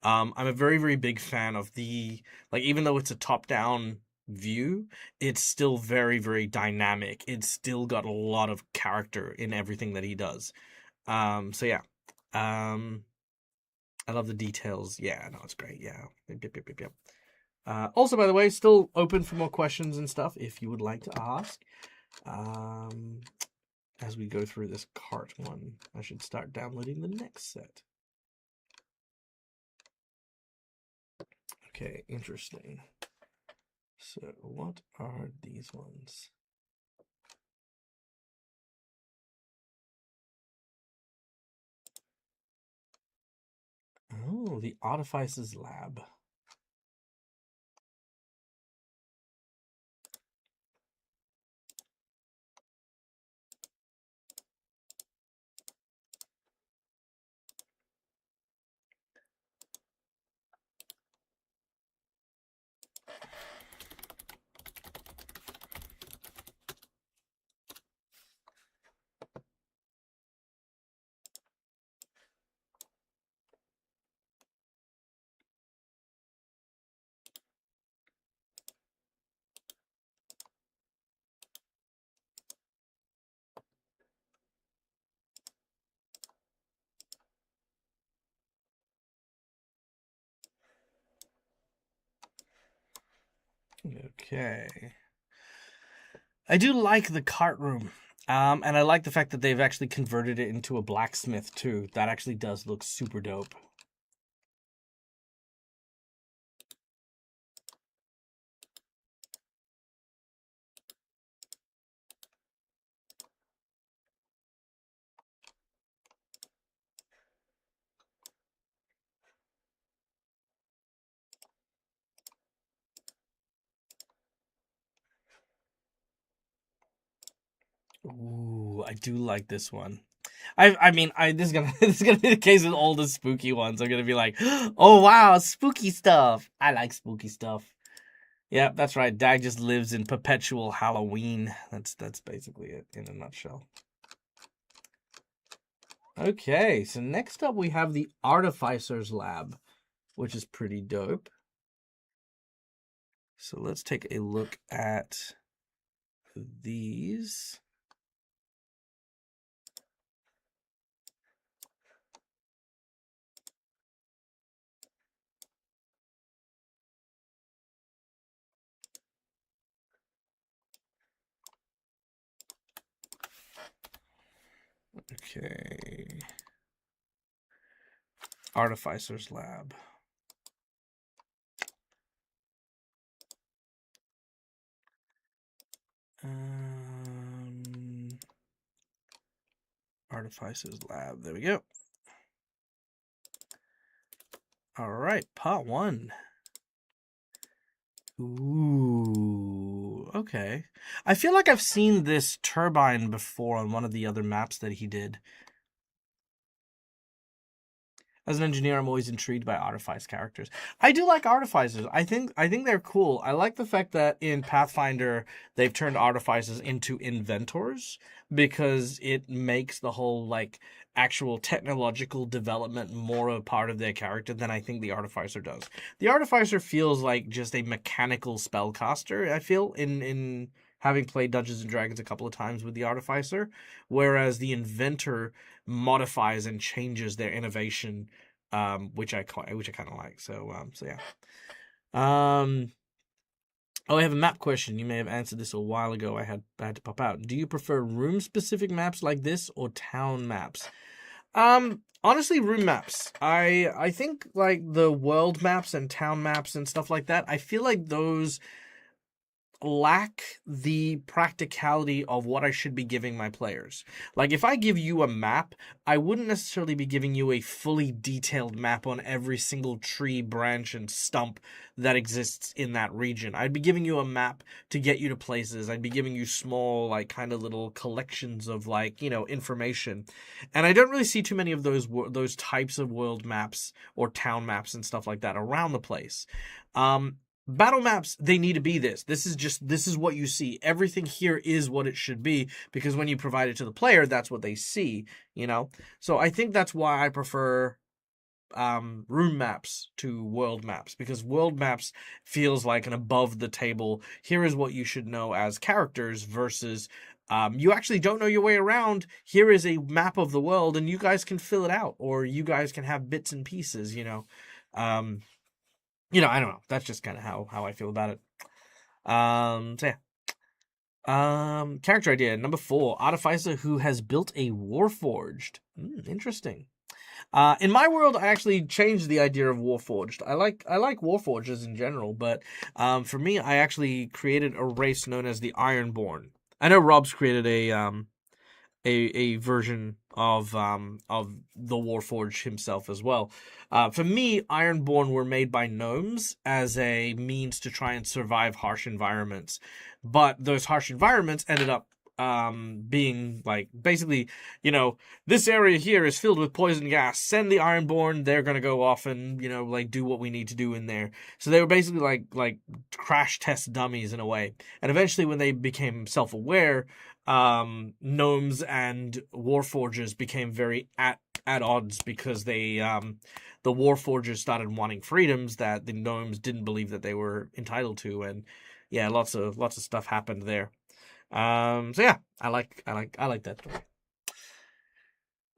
I'm a very, very big fan of the, like, even though it's a top-down view, it's still very, very dynamic. It's still got a lot of character in everything that he does. So yeah. I love the details. Yeah, no, it's great. Yeah. Yep, yep, yep, yep. Also, by the way, still open for more questions and stuff if you would like to ask. As we go through this cart one, I should start downloading the next set. Okay, interesting. So, what are these ones? Oh, the Artifices Lab. Okay. I do like the cart room. And I like the fact that they've actually converted it into a blacksmith too. That actually does look super dope. Ooh, I do like this one. I mean, this is gonna this is gonna be the case with all the spooky ones. I'm gonna be like, oh wow, spooky stuff. I like spooky stuff. Yeah, that's right. DAG just lives in perpetual Halloween. That's basically it in a nutshell. Okay, so next up we have the Artificer's Lab, which is pretty dope. So let's take a look at these. Okay. Artificer's Lab. Artificer's Lab. There we go. All right, part one. Ooh, okay. I feel like I've seen this turbine before on one of the other maps that he did. As an engineer, I'm always intrigued by Artifice characters. I do like Artificers. I think they're cool. I like the fact that in Pathfinder they've turned Artificers into inventors because it makes the whole like actual technological development more a part of their character than I think the Artificer does. The Artificer feels like just a mechanical spellcaster, I feel, in having played Dungeons and Dragons a couple of times with the Artificer, whereas the Inventor modifies and changes their innovation, which I kind of like. So yeah. Oh, I have a map question. You may have answered this a while ago. I had to pop out. Do you prefer room specific maps like this or town maps? Honestly, room maps. I think like the world maps and town maps and stuff like that, I feel like those lack the practicality of what I should be giving my players. Like if I give you a map, I wouldn't necessarily be giving you a fully detailed map on every single tree, branch, and stump that exists in that region. I'd be giving you a map to get you to places. I'd be giving you small, like kind of little collections of like, information. And I don't really see too many of those types of world maps or town maps and stuff like that around the place. battle maps, they need to be this. This is what you see. Everything here is what it should be, because when you provide it to the player, that's what they see, you know? So I think that's why I prefer room maps to world maps, because world maps feels like an above the table, here is what you should know as characters, versus you actually don't know your way around. Here is a map of the world, and you guys can fill it out, or you guys can have bits and pieces, um I don't know. That's just kind of how I feel about it. So yeah. Character idea number 4: Artificer who has built a Warforged. Interesting. In my world, I actually changed the idea of Warforged. I like Warforges in general, but for me, I actually created a race known as the Ironborn. I know Rob's created a version of the Warforged himself as well. For me, Ironborn were made by gnomes as a means to try and survive harsh environments, but those harsh environments ended up being like, basically, this area here is filled with poison gas. Send the Ironborn; they're gonna go off and like do what we need to do in there. So they were basically like crash test dummies in a way. And eventually, when they became self-aware, gnomes and warforgers became very at odds, because the warforgers started wanting freedoms that the gnomes didn't believe that they were entitled to, and yeah, lots of stuff happened there. So yeah, I like that story.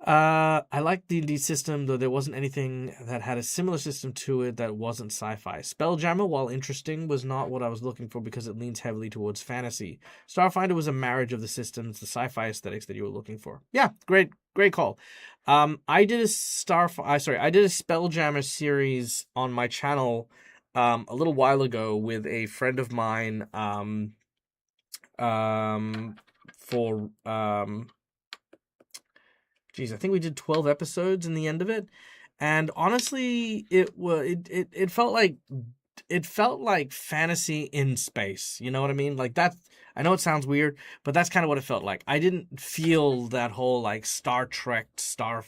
I like the D&D system, though there wasn't anything that had a similar system to it that wasn't sci-fi. Spelljammer, while interesting, was not what I was looking for, because it leans heavily towards fantasy. Starfinder was a marriage of the systems, the sci-fi aesthetics that you were looking for. Yeah, great call. I did a Spelljammer series on my channel a little while ago with a friend of mine for I think we did 12 episodes in the end of it, and honestly, it felt like fantasy in space. You know what I mean? Like that. I know it sounds weird, but that's kind of what it felt like. I didn't feel that whole like Star Trek, Star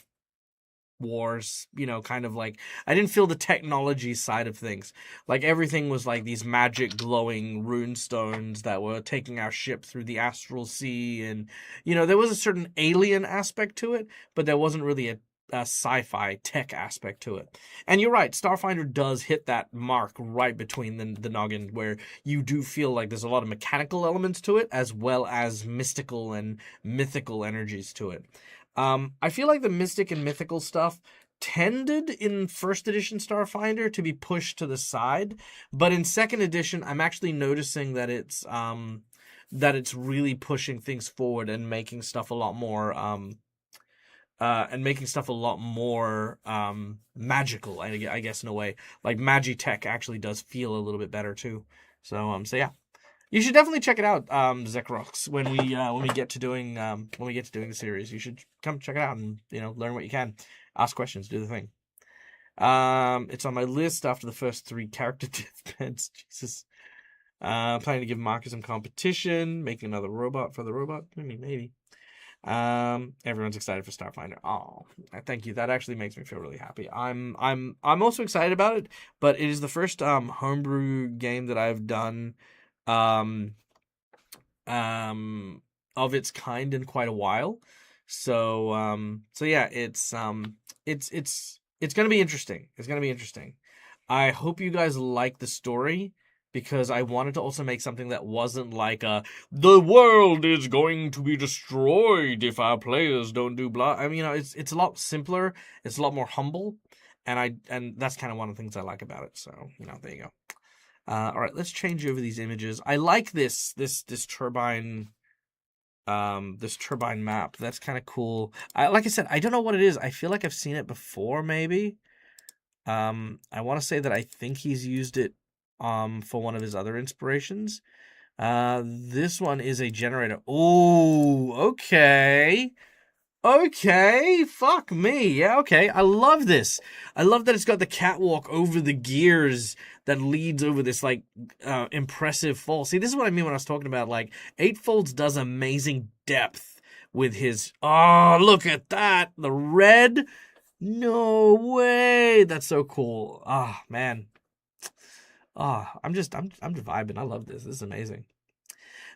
Wars, kind of like, I didn't feel the technology side of things. Like everything was like these magic glowing rune stones that were taking our ship through the astral sea, and there was a certain alien aspect to it, but there wasn't really a sci-fi tech aspect to it. And you're right, Starfinder does hit that mark right between the noggin, where you do feel like there's a lot of mechanical elements to it, as well as mystical and mythical energies to it. I feel like the mystic and mythical stuff tended in first edition Starfinder to be pushed to the side, but in second edition, I'm actually noticing that it's really pushing things forward and making stuff a lot more magical. I guess in a way, like Magitech actually does feel a little bit better too. So yeah. You should definitely check it out, Zekrox. When we get to doing the series, you should come check it out and learn what you can, ask questions, do the thing. It's on my list after the first 3 character deathbeds. Jesus. Planning to give Marcus some competition, making another robot for the robot. I mean, maybe. Everyone's excited for Starfinder. Oh, thank you. That actually makes me feel really happy. I'm also excited about it, but it is the first homebrew game that I've done um of its kind in quite a while. So yeah, it's gonna be interesting. It's gonna be interesting. I hope you guys like the story, because I wanted to also make something that wasn't like the world is going to be destroyed if our players don't do blah. I mean, it's a lot simpler, it's a lot more humble, and that's kind of one of the things I like about it. So, there you go. All right, let's change over these images. I like this turbine map. That's kind of cool. Like I said, I don't know what it is. I feel like I've seen it before, maybe. I want to say that I think he's used it for one of his other inspirations. This one is a generator. Oh, okay. Okay, fuck me. Yeah, okay. I love this. I love that it's got the catwalk over the gears that leads over this like impressive fall. See, this is what I mean when I was talking about like Eightfolds does amazing depth with his. Oh, look at that. The red. No way. That's so cool. Oh, man. I'm just vibing. I love this. This is amazing.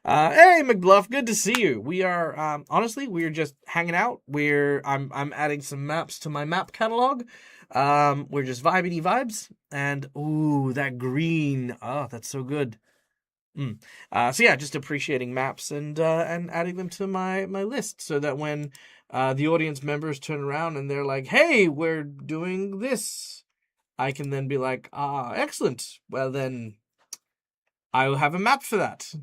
Hey McBluff, good to see you. We are honestly we're just hanging out. I'm adding some maps to my map catalog. We're just vibey vibes, and ooh, that green. Oh, that's so good. So yeah, just appreciating maps and adding them to my list so that when the audience members turn around and they're like, "Hey, we're doing this," I can then be like, "Ah, excellent. Well then, I'll have a map for that."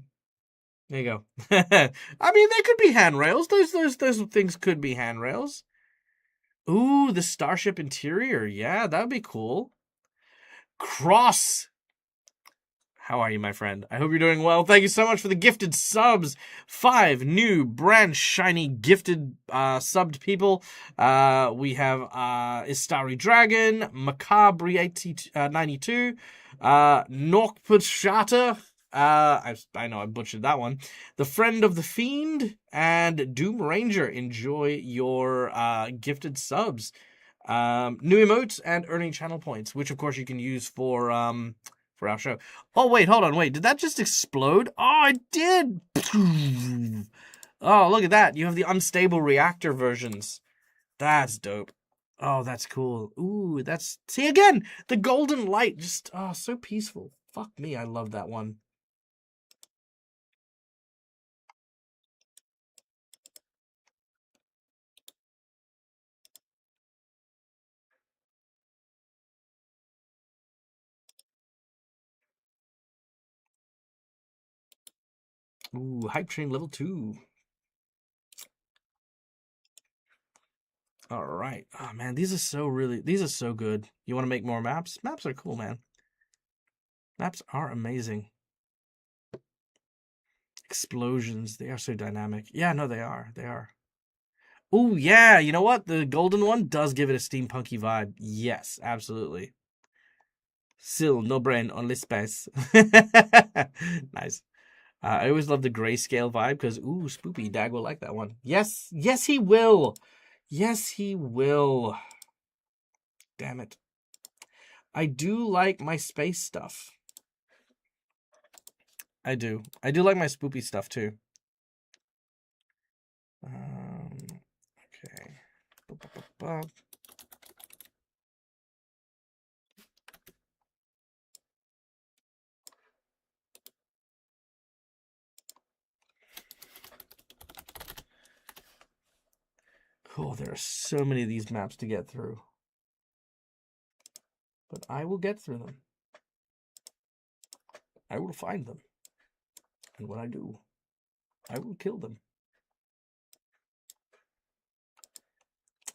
There you go. I mean, they could be handrails. Those things could be handrails. Ooh, the starship interior. Yeah, that would be cool. Cross. How are you, my friend? I hope you're doing well. Thank you so much for the gifted subs. 5 new, brand shiny, gifted subbed people. We have Istari Dragon, Macabre 92, Norkputshata. I know I butchered that one. The Friend of the Fiend and Doom Ranger. Enjoy your gifted subs. New emotes and earning channel points, which of course you can use for our show. Oh, wait, hold on, wait. Did that just explode? Oh, it did! Oh, look at that. You have the unstable reactor versions. That's dope. Oh, that's cool. Ooh, that's... See, again, the golden light. Just, oh, so peaceful. Fuck me, I love that one. Ooh, Hype Train level 2. All right. Oh, man, these are so good. You want to make more maps? Maps are cool, man. Maps are amazing. Explosions, they are so dynamic. Yeah, no, they are. They are. Oh, yeah, you know what? The golden one does give it a steampunky vibe. Yes, absolutely. Still, no brain, only space. Nice. I always love the grayscale vibe because, ooh, Spoopy, Dag will like that one. Yes, yes, he will. Yes, he will. Damn it. I do like my space stuff. I do. I do like my spoopy stuff too. Okay. Cool, there are so many of these maps to get through. But I will get through them. I will find them. And when I do, I will kill them.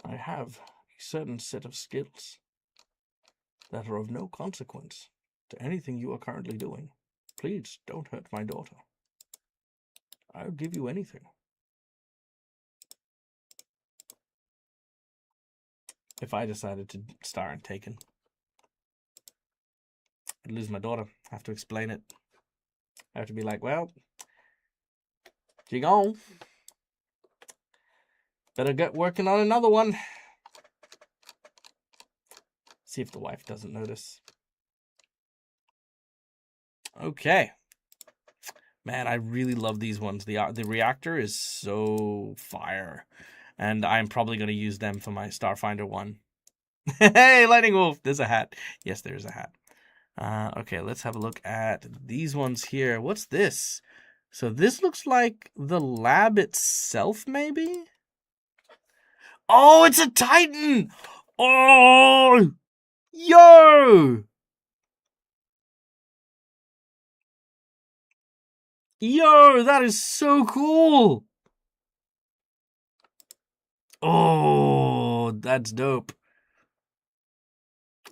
I have a certain set of skills that are of no consequence to anything you are currently doing. Please don't hurt my daughter. I'll give you anything. If I decided to star in Taken, I'd lose my daughter. I have to explain it. I have to be like, well, she gone. Better get working on another one. See if the wife doesn't notice. Okay. Man, I really love these ones. The reactor is so fire. And I'm probably going to use them for my Starfinder one. Hey, Lightning Wolf, there's a hat. Yes, there's a hat. Okay, let's have a look at these ones here. What's this? So this looks like the lab itself, maybe? Oh, it's a Titan! Oh! Yo! Yo, that is so cool! Oh, that's dope.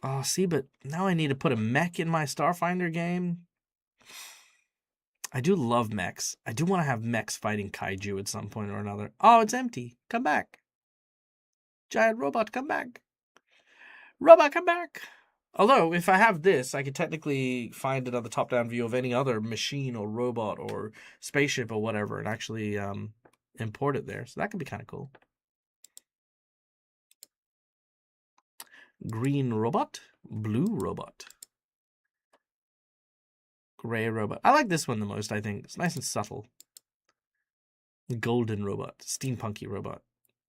Oh, see, but now I need to put a mech in my Starfinder game. I do love mechs. I do want to have mechs fighting kaiju at some point or another. Oh, it's empty. Come back. Giant robot, come back. Robot, come back. Although, if I have this, I could technically find another top-down view of any other machine or robot or spaceship or whatever and actually import it there. So that could be kind of cool. Green robot, blue robot. Gray robot. I like this one the most, I think. It's nice and subtle. Golden robot. Steampunky robot.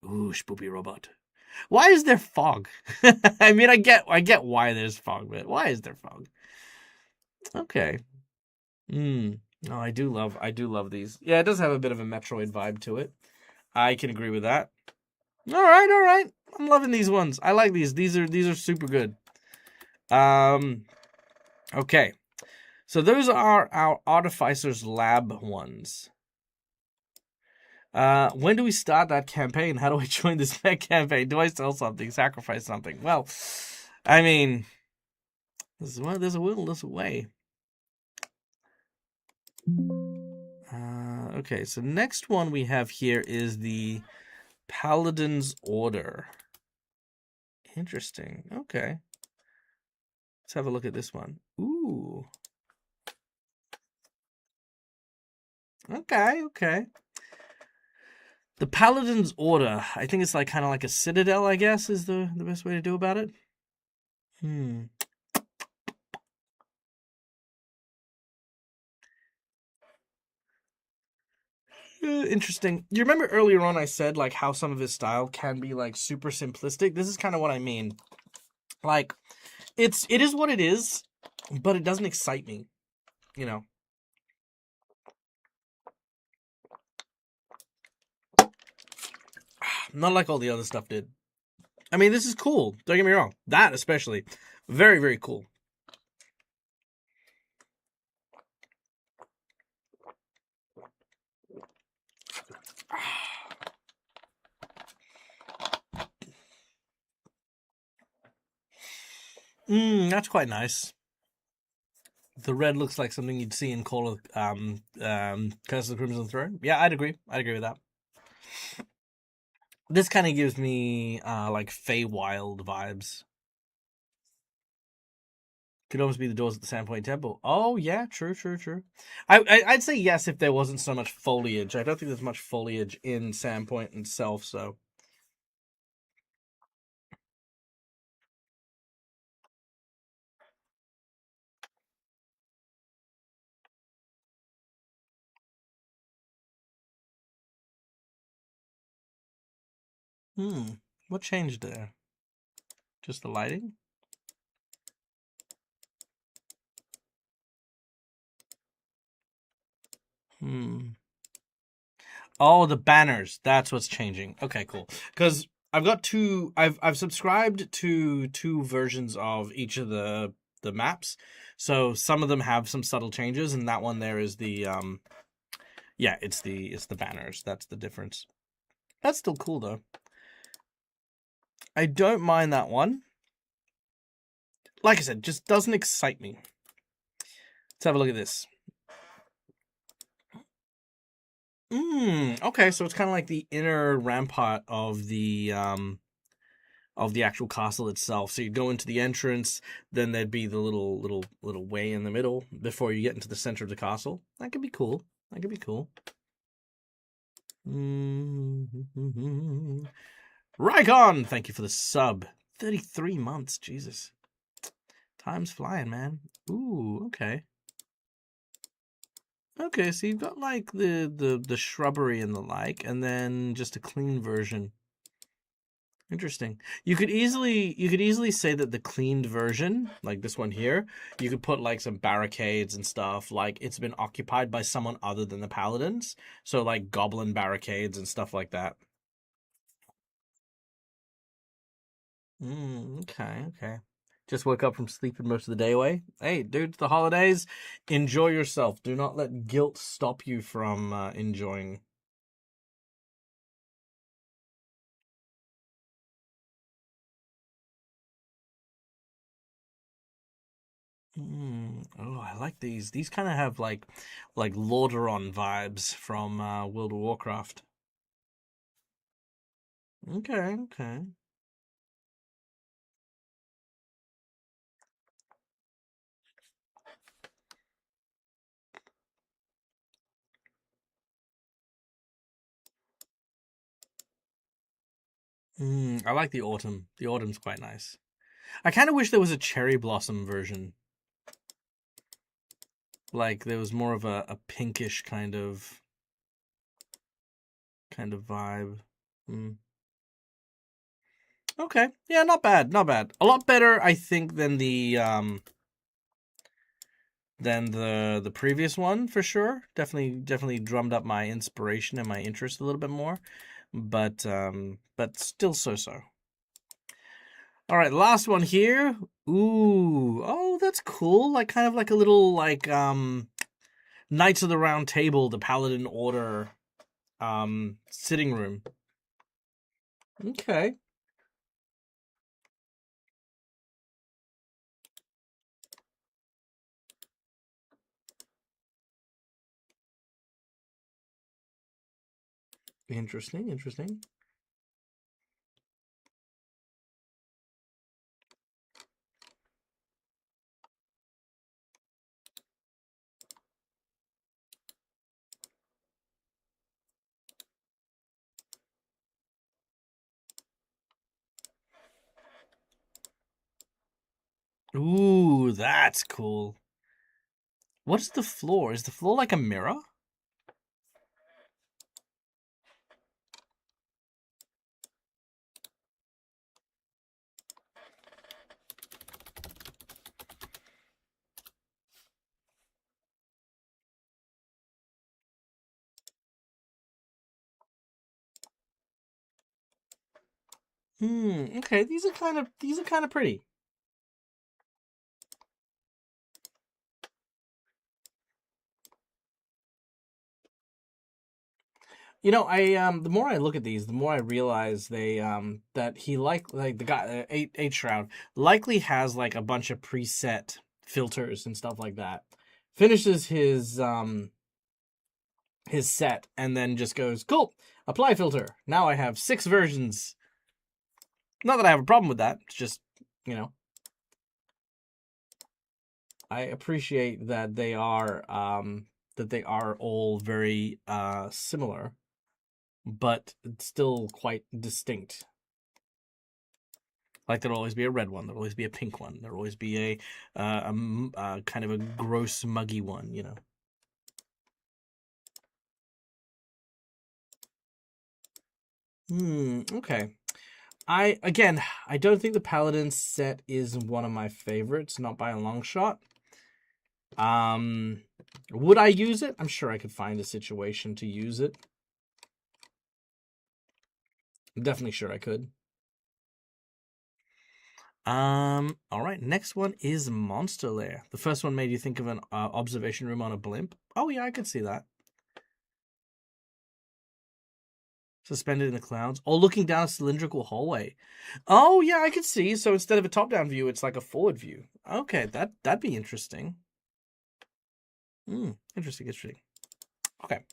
Ooh, spoopy robot. Why is there fog? I mean, I get why there's fog, but why is there fog? Okay. No, I do love these. Yeah, it does have a bit of a Metroid vibe to it. I can agree with that. All right. I'm loving these ones. I like these. These are super good. Okay. So those are our Artificer's Lab ones. When do we start that campaign? How do I join this campaign? Do I sell something? Sacrifice something? Well, I mean, there's a will, there's a way. Okay, so next one we have here is the Paladin's Order. Interesting. Okay. Let's have a look at this one. Ooh. Okay. The Paladin's Order. I think it's like kind of like a citadel, I guess, is the best way to do about it. Interesting. You remember earlier on I said like how some of his style can be like super simplistic? This is kind of what I mean. Like it is what it is, but it doesn't excite me, you know. Not like all the other stuff did. I mean, this is cool. Don't get me wrong. That especially. Very, very cool. That's quite nice. The red looks like something you'd see in Call of Curse of the Crimson Throne. Yeah, I'd agree with that. This kind of gives me like Feywild vibes. Could almost be the doors at the Sandpoint Temple. Oh yeah, true. I'd say yes if there wasn't so much foliage. I don't think there's much foliage in Sandpoint itself, so. What changed there? Just the lighting? Oh, the banners. That's what's changing. Okay, cool. Because I've got two. I've subscribed to two versions of each of the maps. So some of them have some subtle changes, and that one there is the yeah, it's the banners. That's the difference. That's still cool though. I don't mind that one. Like I said, just doesn't excite me. Let's have a look at this. Okay, so it's kind of like the inner rampart of the actual castle itself. So you go into the entrance, then there'd be the little way in the middle before you get into the center of the castle. That could be cool. Rykon, thank you for the sub. 33 months, Jesus. Time's flying, man. Ooh, okay. Okay, so you've got like the shrubbery and the like, and then just a clean version. Interesting. You could easily say that the cleaned version, like this one here, you could put like some barricades and stuff, like it's been occupied by someone other than the paladins. So like goblin barricades and stuff like that. Okay. Just woke up from sleeping most of the day away. Hey, dude, it's the holidays. Enjoy yourself. Do not let guilt stop you from enjoying. Oh, I like these. These kind of have like Lordaeron vibes from World of Warcraft. Okay. I like the autumn. The autumn's quite nice. I kind of wish there was a cherry blossom version. Like there was more of a pinkish kind of vibe. Mm. Okay, yeah, not bad, not bad. A lot better, I think, than the previous one for sure. Definitely drummed up my inspiration and my interest a little bit more, but still so. All right, last one here. Ooh, oh, that's cool. Like kind of like a little like Knights of the Round Table, the Paladin Order sitting room. Okay. Interesting. Ooh, that's cool. What is the floor? Is the floor like a mirror? Okay, these are kind of pretty. You know, I the more I look at these, the more I realize they that he like the guy eight shroud likely has like a bunch of preset filters and stuff like that. Finishes his set and then just goes, "Cool, apply filter. Now I have 6 versions." Not that I have a problem with that. It's just, you know, I appreciate that they are all very similar, but still quite distinct. Like there'll always be a red one, there'll always be a pink one, there'll always be a kind of a gross, muggy one, you know. Okay. I don't think the Paladin set is one of my favorites, not by a long shot. Um, would I use it? I'm sure I could find a situation to use it. I'm definitely sure I could. All right. Next one is Monster Lair. The first one made you think of an observation room on a blimp. Oh yeah, I could see that. Suspended in the clouds, or looking down a cylindrical hallway. Oh yeah, I could see. So instead of a top-down view, it's like a forward view. Okay, that'd be interesting. Interesting. Okay.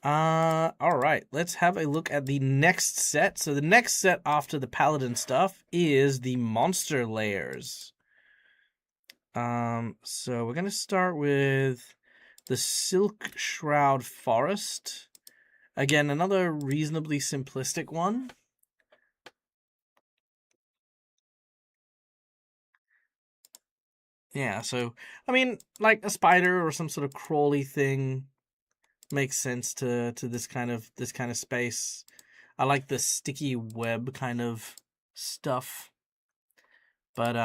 All right. Let's have a look at the next set. So the next set after the Paladin stuff is the Monster Layers. So we're gonna start with the Silk Shroud Forest. Again, another reasonably simplistic one. Yeah, so I mean, like a spider or some sort of crawly thing makes sense to this kind of space. I like the sticky web kind of stuff. But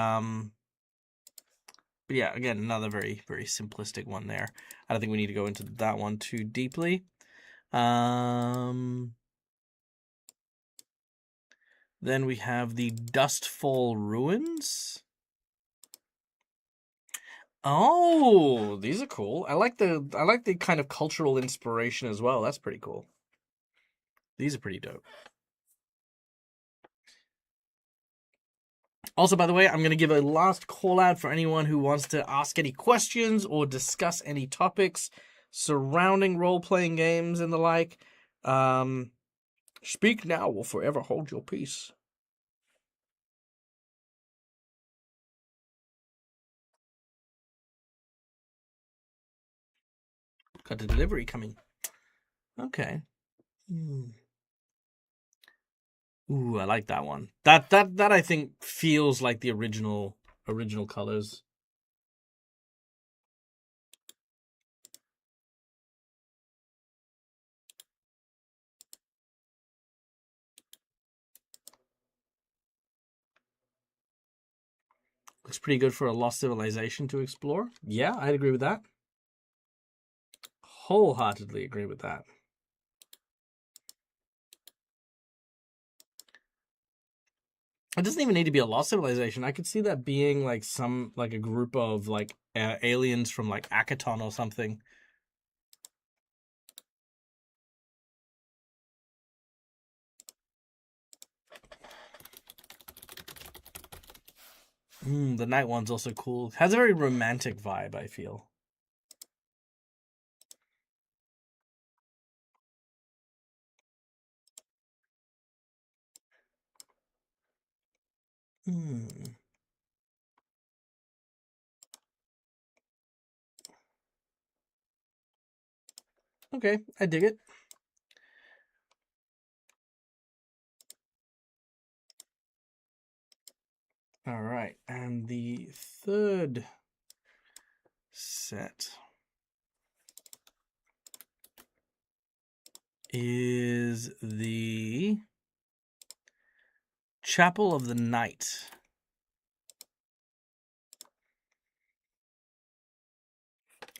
yeah, again, another very simplistic one there. I don't think we need to go into that one too deeply. Then we have the Dustfall Ruins. Oh, these are cool. I like the kind of cultural inspiration as well. That's pretty cool. These are pretty dope. Also, by the way, I'm going to give a last call out for anyone who wants to ask any questions or discuss any topics surrounding role-playing games and the like. Speak now or forever hold your peace. Got the delivery coming. Okay. Ooh, I like that one. That I think feels like the original colors. Looks pretty good for a lost civilization to explore. Yeah, I'd agree with that. Wholeheartedly agree with that. It doesn't even need to be a lost civilization. I could see that being like a group of like aliens from like Akaton or something. The night one's also cool. Has a very romantic vibe, I feel. Okay, I dig it. All right, and the third set is the Chapel of the Night.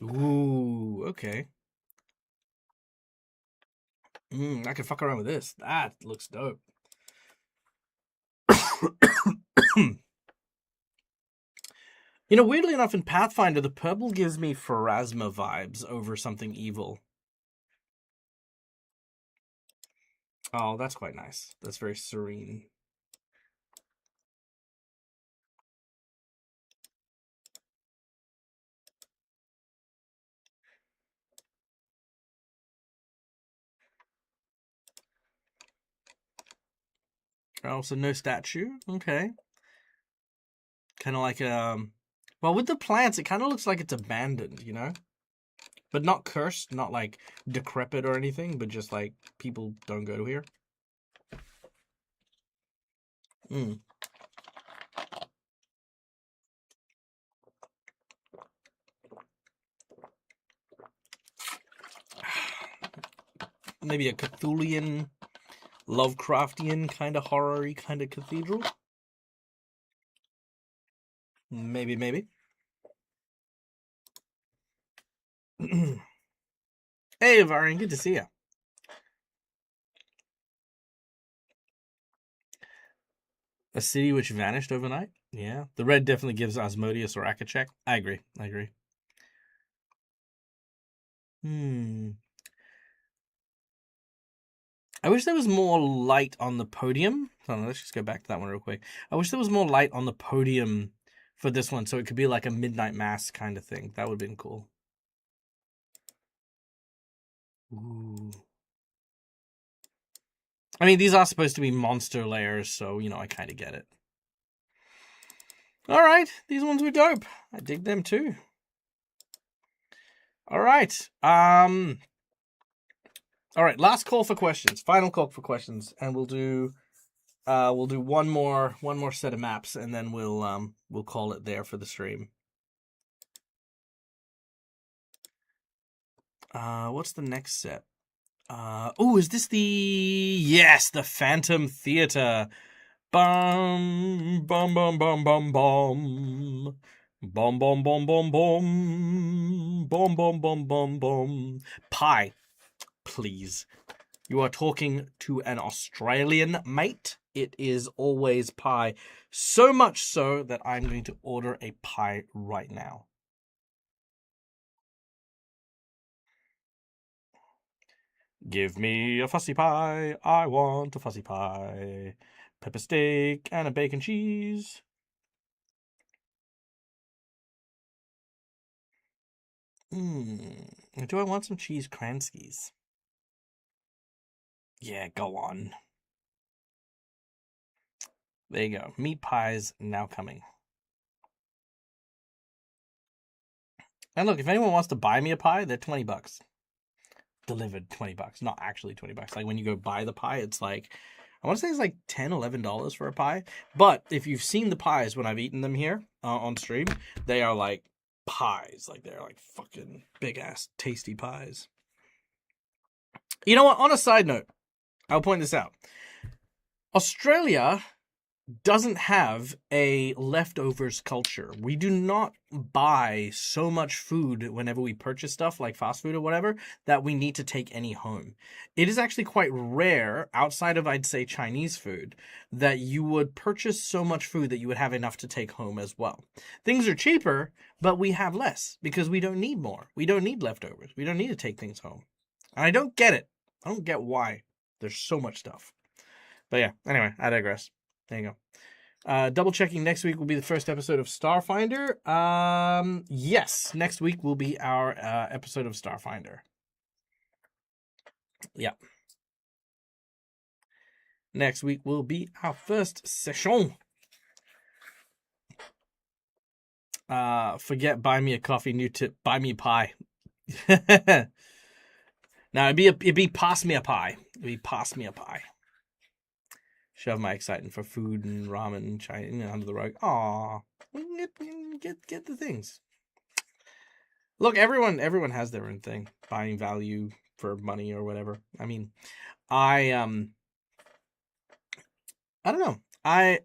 Ooh, okay. I can fuck around with this. That looks dope. You know, weirdly enough, in Pathfinder, the purple gives me Pharasma vibes over something evil. Oh, that's quite nice. That's very serene. Oh, so no statue? Okay. Kind of like, well, with the plants, it kind of looks like it's abandoned, you know? But not cursed, not like decrepit or anything, but just like people don't go to here. Maybe a Cthulhian, Lovecraftian kind of horror-y kind of cathedral. Maybe. Hey, Varian, good to see you. A city which vanished overnight? Yeah. The red definitely gives Asmodeus or Akachek. I agree. I wish there was more light on the podium. Hold on, let's just go back to that one real quick. I wish there was more light on the podium for this one, so it could be like a midnight mass kind of thing. That would have been cool. Ooh. I mean, these are supposed to be monster layers, so, you know, I kind of get it. All right, these ones were dope. I dig them too. All right. All right, last call for questions. Final call for questions, and we'll do one more set of maps, and then we'll call it there for the stream. What's the next set? Oh, is this the Phantom Theater? Bum bum bum bum bum bum. Bum bum bum bum bum. Bum bum bum bum bum. Pie, please. You are talking to an Australian mate. It is always pie. So much so that I'm going to order a pie right now. Give me a fussy pie. I want a fussy pie. Pepper steak and a bacon cheese. Do I want some cheese Kranskis? Yeah, go on. There you go. Meat pies now coming. And look, if anyone wants to buy me a pie, they're $20. Delivered $20, not actually $20. Like when you go buy the pie, it's like, I want to say it's like $10, $11 for a pie. But if you've seen the pies when I've eaten them here on stream, they are like pies. Like they're like fucking big ass tasty pies. You know what? On a side note, I'll point this out. Australia doesn't have a leftovers culture. We do not buy so much food whenever we purchase stuff like fast food or whatever that we need to take any home. It is actually quite rare outside of, I'd say, Chinese food that you would purchase so much food that you would have enough to take home as well. Things are cheaper, but we have less because we don't need more. We don't need leftovers. We don't need to take things home. And I don't get it. I don't get why there's so much stuff. But yeah, anyway, I digress. There you go. Double checking, next week will be the first episode of Starfinder. Yes, next week will be our episode of Starfinder. Yeah. Next week will be our first session. Forget buy me a coffee, new tip, buy me a pie. Now it'd be pass me a pie. It'd be pass me a pie. Shove my excitement for food and ramen and China under the rug. Aw, get the things. Look, everyone has their own thing. Buying value for money or whatever. I mean, I don't know. I'll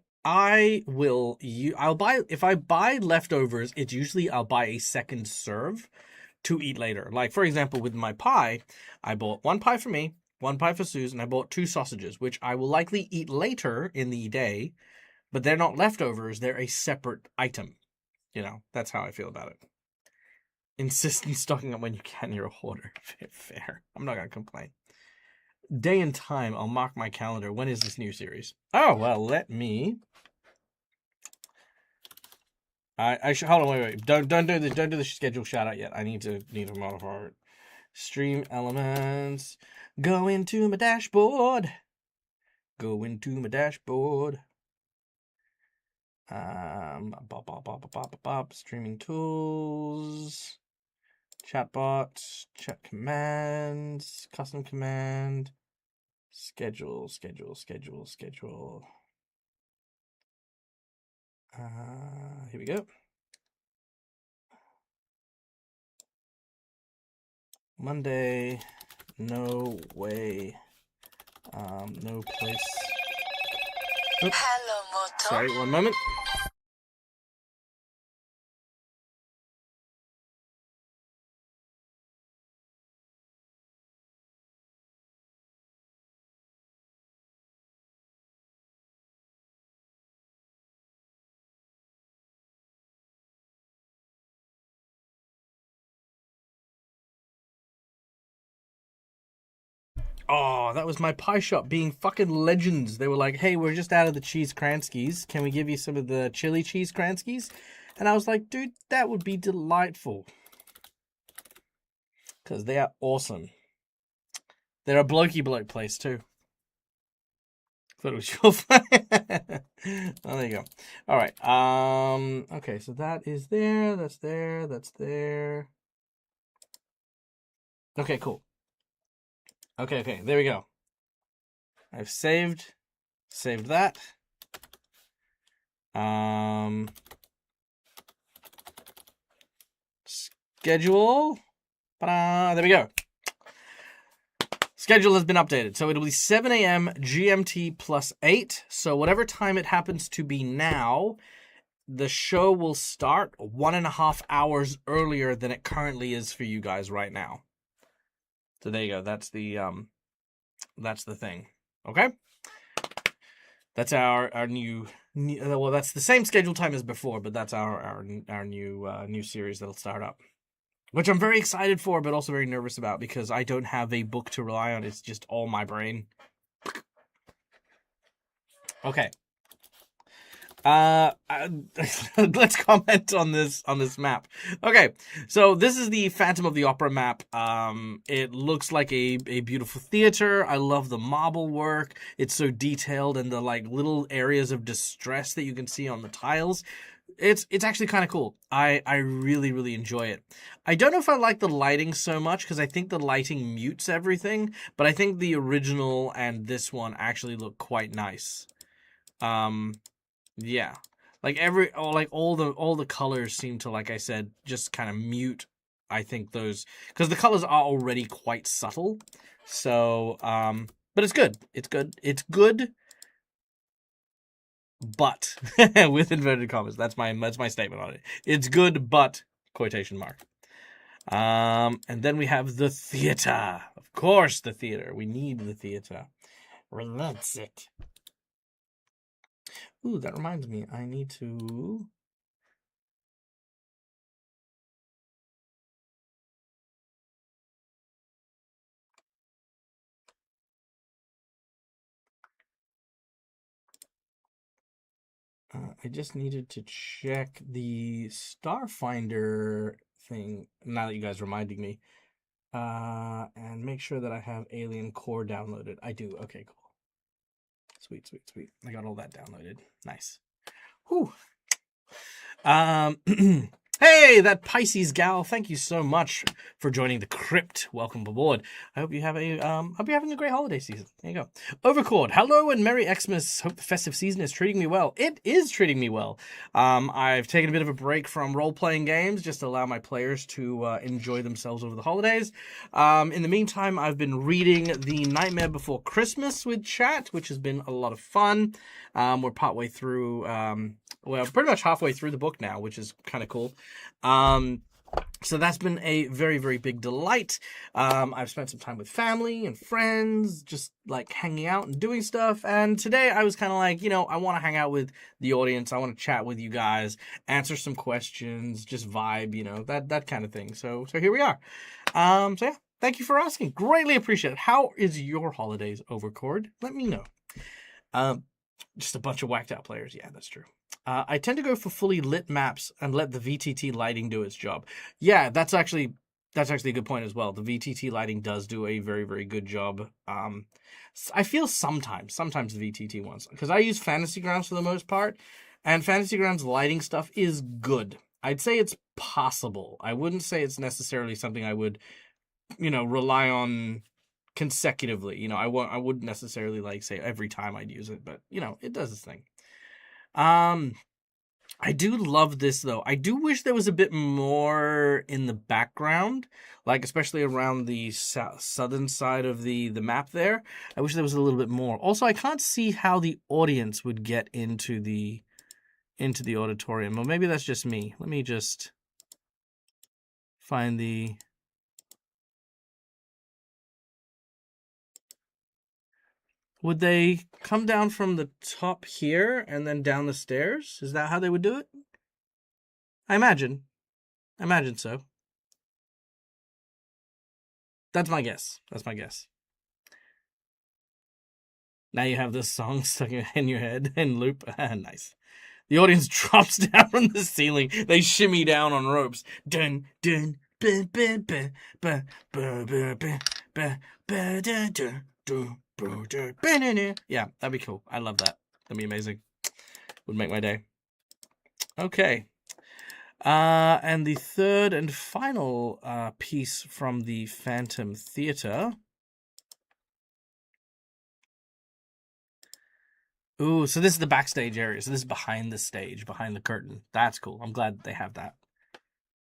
buy, if I buy leftovers, it's usually I'll buy a second serve to eat later. Like, for example, with my pie, I bought one pie for me, one pie for Suze, and I bought 2 sausages, which I will likely eat later in the day, but they're not leftovers, they're a separate item. You know, that's how I feel about it. Insist on stocking up when you can your order. Fair. I'm not going to complain. Day and time, I'll mark my calendar. When is this new series? Oh, well, let me... I should, hold on, wait. Don't do the schedule shout out yet. I need to modify it. Stream elements. Go into my dashboard. Streaming tools. Chatbot. Chat commands. Custom command. Schedule. Here we go. Monday, no way, no place. Oops. Hello, Moto. Sorry, one moment. Oh, that was my pie shop being fucking legends. They were like, hey, we're just out of the cheese Kranskis. Can we give you some of the chili cheese Kranskis? And I was like, dude, that would be delightful. Because they are awesome. They're a blokey bloke place, too. Thought it was your fun. Oh, there you go. All right. Okay, so that is there. That's there. Okay, cool. Okay, there we go. I've saved that. Schedule. There we go. Schedule has been updated. So it'll be 7 a.m. GMT plus 8. So whatever time it happens to be now, the show will start 1.5 hours earlier than it currently is for you guys right now. So there you go. That's the thing. Okay? That's our new well, that's the same schedule time as before, but that's our new series that'll start up. Which I'm very excited for, but also very nervous about because I don't have a book to rely on. It's just all my brain. Okay. Let's comment on this map. Okay, so this is the Phantom of the Opera map. It looks like a beautiful theater. I love the marble work. It's so detailed and the like little areas of distress that you can see on the tiles. It's actually kind of cool. I really enjoy it. I don't know if I like the lighting so much because I think the lighting mutes everything, but I think the original and this one actually look quite nice. Yeah, like all the colors seem to, like I said, just kind of mute. I think those because the colors are already quite subtle. So, but it's good. It's good. but with inverted commas. That's my statement on it. It's good, but quotation mark. And then we have the theater. Of course, the theater. We need the theater. That's it. Ooh, that reminds me. I need to. I just needed to check the Starfinder thing. Now that you guys reminding me, and make sure that I have Alien Core downloaded. I do. Okay, cool. Sweet, sweet, sweet. I got all that downloaded. Nice. Whew. Hey, that Pisces gal, thank you so much for joining the crypt. Welcome aboard. I hope you have hope you're having a great holiday season. There you go. Overcord, hello and Merry Xmas. Hope the festive season is treating me well. It is treating me well. I've taken a bit of a break from role-playing games just to allow my players to enjoy themselves over the holidays. In the meantime, I've been reading The Nightmare Before Christmas with chat, which has been a lot of fun. We're partway through, well, pretty much halfway through the book now, which is kind of cool. So that's been a very, very big delight. I've spent some time with family and friends, just like hanging out and doing stuff. And today I was kind of like, I want to hang out with the audience. I want to chat with you guys, answer some questions, just vibe, that kind of thing. So here we are. So yeah, thank you for asking. Greatly appreciate it. How is your holidays, Overcord? Let me know. Just a bunch of whacked out players. Yeah, that's true. I tend to go for fully lit maps and let the VTT lighting do its job. Yeah, that's actually a good point as well. The VTT lighting does do a very, very good job. I feel sometimes the VTT ones, because I use Fantasy Grounds for the most part, and Fantasy Grounds lighting stuff is good. I'd say it's possible. I wouldn't say it's necessarily something I would, rely on consecutively. I wouldn't necessarily say every time I'd use it, but it does its thing. I do love this though. I do wish there was a bit more in the background, especially around the southern side of the map there. I wish there was a little bit more. Also, I can't see how the audience would get into the auditorium. Well, maybe that's just me. Let me just find the. Would they come down from the top here and then down the stairs? Is that how they would do it? I imagine so. That's my guess. Now you have this song stuck in your head and loop. Nice. The audience drops down from the ceiling. They shimmy down on ropes. Dun dun ba ba ba ba ba ba ba ba da da da. Yeah, that'd be cool. I love that. That'd be amazing. Would make my day. Okay. And the third and final piece from the Phantom Theater. Ooh, so this is the backstage area. So this is behind the stage, behind the curtain. That's cool. I'm glad they have that.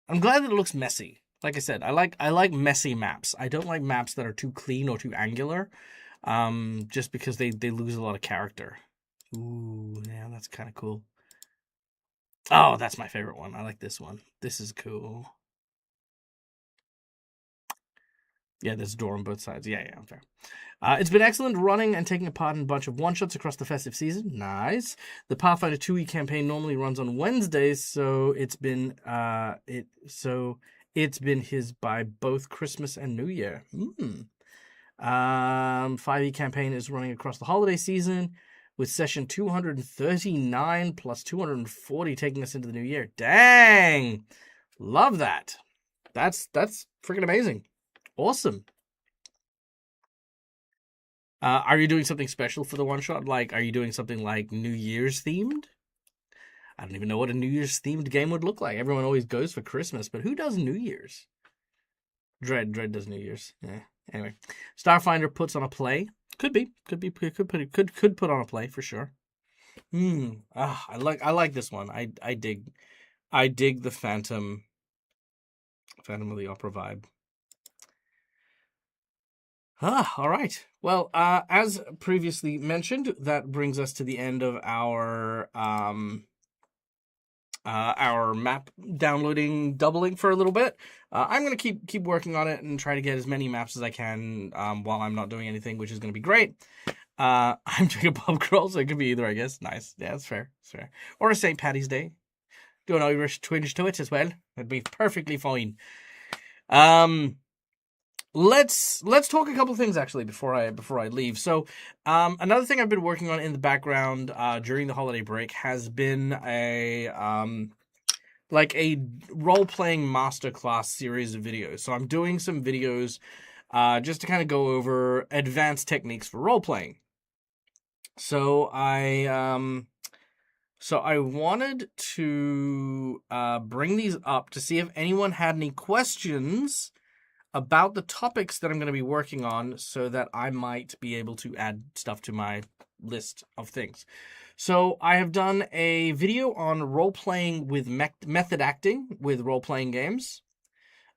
I'm glad that it looks messy. Like I said, I like messy maps. I don't like maps that are too clean or too angular. Just because they lose a lot of character. Ooh, yeah, that's kind of cool. Oh, that's my favorite one. I like this one. This is cool. Yeah, there's a door on both sides. Yeah, fair. It's been excellent running and taking part in a bunch of one-shots across the festive season. Nice. The Pathfinder 2e campaign normally runs on Wednesdays, so it's been his by both Christmas and New Year. 5e campaign is running across the holiday season, with session 239 plus 240 taking us into the new year. Dang! Love that. That's freaking amazing. Awesome. Are you doing something special for the one shot? Are you doing something like New Year's themed? I don't even know what a New Year's themed game would look like. Everyone always goes for Christmas, but who does New Year's? Dread does New Year's. Yeah. Anyway, Starfinder puts on a play. Could put on a play for sure. I like this one. I dig the Phantom of the Opera vibe. All right. Well, as previously mentioned, that brings us to the end of our map downloading doubling for a little bit. I'm gonna keep working on it and try to get as many maps as I can while I'm not doing anything, which is gonna be great. I'm doing a pub crawl, so it could be either, I guess. Nice. Yeah, that's fair. That's fair. Or a St. Paddy's Day. Do an Irish twinge to it as well. That'd be perfectly fine. Let's talk a couple things actually before I leave. So, another thing I've been working on in the background during the holiday break has been a like a role-playing masterclass series of videos. So I'm doing some videos just to kind of go over advanced techniques for role-playing. So I wanted to bring these up to see if anyone had any questions about the topics that I'm going to be working on, so that I might be able to add stuff to my list of things. So I have done a video on role-playing with method acting with role-playing games.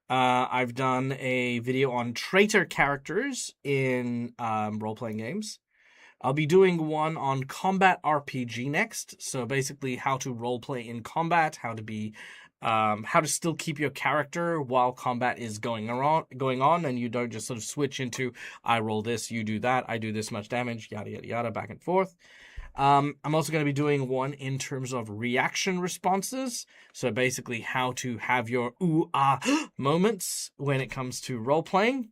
I've done a video on traitor characters in role-playing games. I'll be doing one on combat RPG next. So basically how to roleplay in combat, how to still keep your character while combat is going on, and you don't just sort of switch into, I roll this, you do that, I do this much damage, yada, yada, yada, back and forth. I'm also going to be doing one in terms of reaction responses. So basically how to have your ooh, ah moments when it comes to role-playing.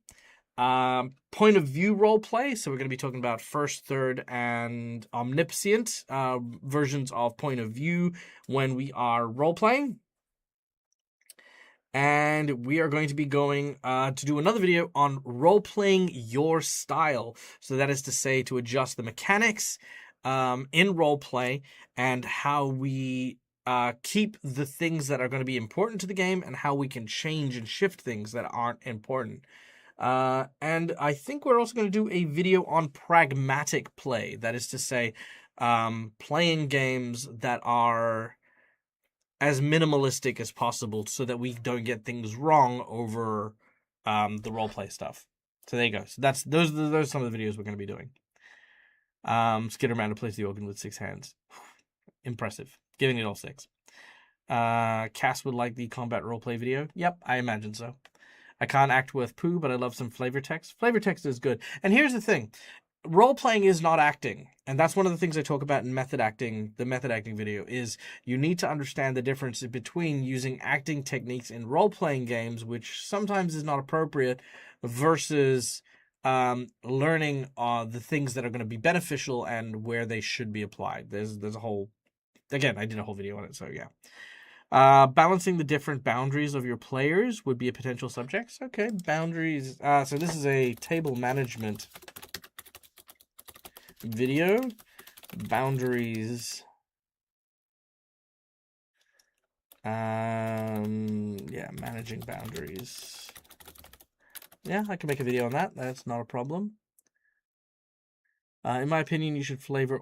Point of view roleplay. So we're going to be talking about first, third, and omniscient versions of point of view when we are role-playing. And we are going to be going to do another video on role-playing your style. So that is to say, to adjust the mechanics in role-play and how we keep the things that are going to be important to the game and how we can change and shift things that aren't important. And I think we're also going to do a video on pragmatic play. That is to say, playing games that are as minimalistic as possible so that we don't get things wrong over the roleplay stuff. So there you go. So those are some of the videos we're going to be doing. Skittermander plays the organ with 6 hands. Impressive. Giving it all 6. Cass would like the combat roleplay video. Yep, I imagine so. I can't act with poo, but I love some flavor text. Flavor text is good. And here's the thing. Role-playing is not acting. And that's one of the things I talk about in method acting, the method acting video, is you need to understand the difference between using acting techniques in role-playing games, which sometimes is not appropriate, versus learning the things that are going to be beneficial and where they should be applied. There's a whole... Again, I did a whole video on it, so yeah. Balancing the different boundaries of your players would be a potential subject. Okay, boundaries. So this is a table management video. Boundaries. Yeah, managing boundaries. Yeah, I can make a video on that. That's not a problem. In my opinion, you should flavor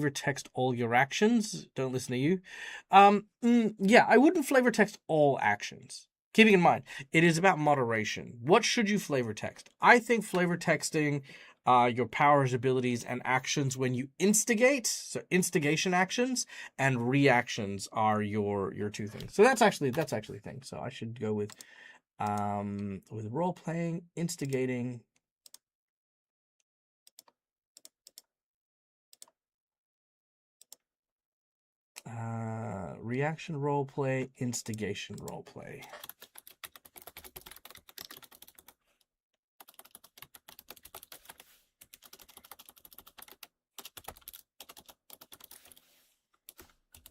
text all your actions. Don't listen to you. Yeah, I wouldn't flavor text all actions. Keeping in mind, it is about moderation. What should you flavor text? I think flavor texting your powers, abilities, and actions when you instigate, so instigation actions and reactions are your 2 things. So that's actually a thing. So I should go with role playing, instigating. Reaction roleplay, instigation roleplay.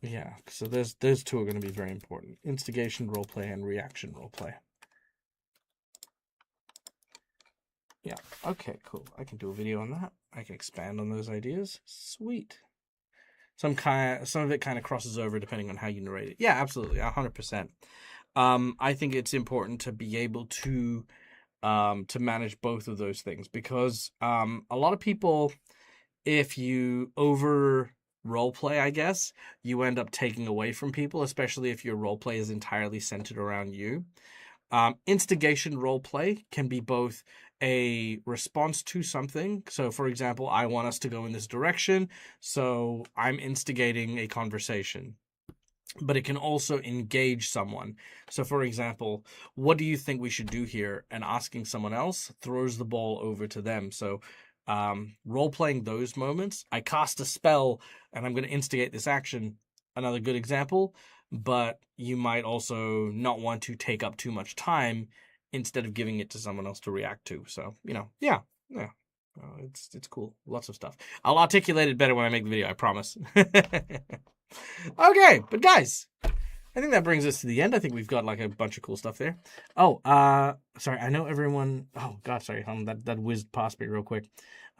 Yeah, so those 2 are going to be very important. Instigation roleplay and reaction roleplay. Yeah, okay, cool. I can do a video on that. I can expand on those ideas. Sweet. Some of it kind of crosses over depending on how you narrate it. Yeah, absolutely, 100%. I think it's important to be able to manage both of those things, because a lot of people, if you over roleplay, I guess, you end up taking away from people, especially if your roleplay is entirely centered around you. Instigation roleplay can be both a response to something. So, for example, I want us to go in this direction, so I'm instigating a conversation. But it can also engage someone. So, for example, what do you think we should do here? And asking someone else throws the ball over to them. So, role playing those moments, I cast a spell and I'm going to instigate this action. Another good example, but you might also not want to take up too much time instead of giving it to someone else to react to. So, yeah. It's cool. Lots of stuff. I'll articulate it better when I make the video, I promise. Okay, but guys, I think that brings us to the end. I think we've got like a bunch of cool stuff there. Oh, sorry, I know everyone. Oh God, sorry, that whizzed past me real quick.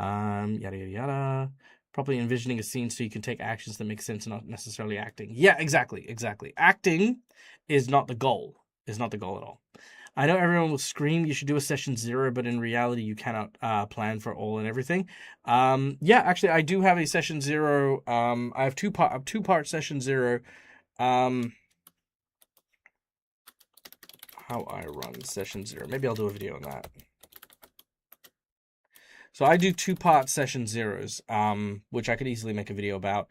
Yada yada yada. Properly envisioning a scene so you can take actions that make sense and not necessarily acting. Yeah, exactly. Acting is not the goal. Is not the goal at all. I know everyone will scream you should do a session 0, but in reality you cannot plan for all and everything. Yeah, actually I do have a session 0. I have two-part session 0. How I run session 0. Maybe I'll do a video on that. So I do 2-part session 0s, which I could easily make a video about.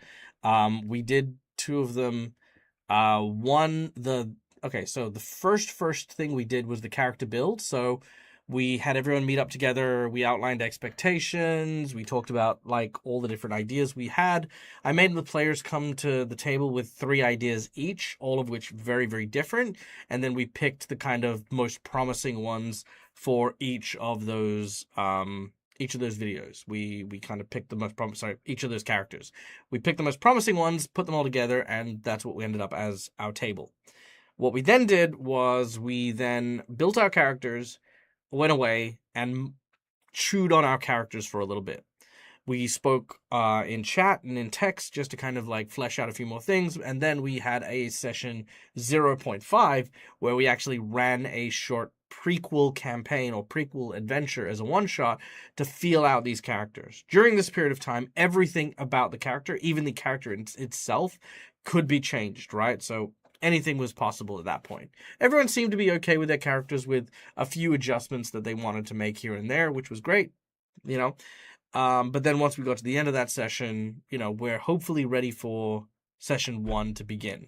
We did 2 of them. Okay, so the first thing we did was the character build. So we had everyone meet up together. We outlined expectations. We talked about like all the different ideas we had. I made the players come to the table with 3 ideas each, all of which very, very different. And then we picked the kind of most promising ones for each of those videos. We kind of picked the most each of those characters. We picked the most promising ones, put them all together, and that's what we ended up as our table. What we then did was we then built our characters, went away, and chewed on our characters for a little bit. We spoke in chat and in text just to kind of like flesh out a few more things, and then we had a session 0.5 where we actually ran a short prequel campaign or prequel adventure as a one-shot to feel out these characters. During this period of time, everything about the character, even the character itself, could be changed, right? So anything was possible at that point. Everyone seemed to be okay with their characters with a few adjustments that they wanted to make here and there, which was great, But then once we got to the end of that session, we're hopefully ready for session 1 to begin.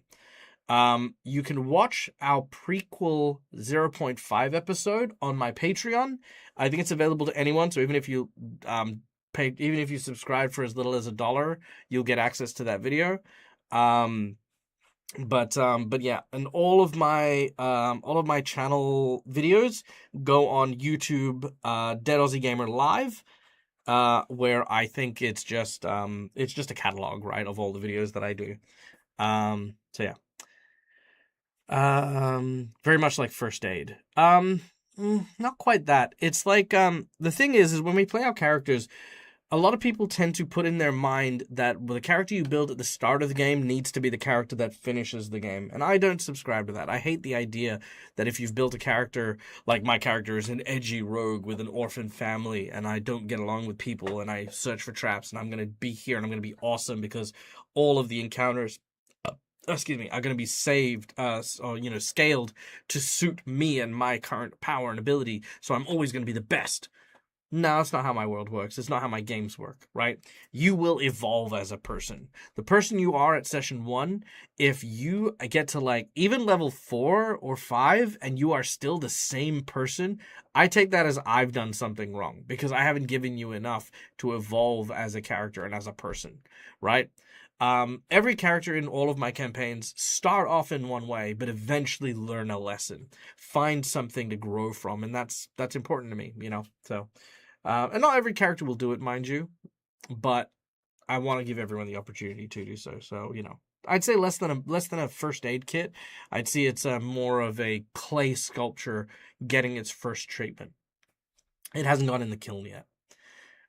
You can watch our prequel 0.5 episode on my Patreon. I think it's available to anyone, so even if you even if you subscribe for as little as $1, you'll get access to that video. But yeah, and all of my channel videos go on YouTube, Dead Aussie Gamer Live, where I think it's just a catalog, right, of all the videos that I do. So yeah. Very much like First Aid. Not quite that. It's like the thing is when we play our characters, a lot of people tend to put in their mind that the character you build at the start of the game needs to be the character that finishes the game. And I don't subscribe to that. I hate the idea that if you've built a character, like my character is an edgy rogue with an orphan family, and I don't get along with people, and I search for traps, and I'm going to be here, and I'm going to be awesome because all of the encounters are going to be saved, or scaled to suit me and my current power and ability, so I'm always going to be the best. No, that's not how my world works. It's not how my games work, right? You will evolve as a person. The person you are at session 1, if you get to like even level 4 or 5 and you are still the same person, I take that as I've done something wrong because I haven't given you enough to evolve as a character and as a person, right? Every character in all of my campaigns start off in one way, but eventually learn a lesson, find something to grow from, and that's important to me, So, and not every character will do it, mind you, but I want to give everyone the opportunity to do so. So, I'd say less than a first aid kit. I'd see it's more of a clay sculpture getting its first treatment. It hasn't gone in the kiln yet.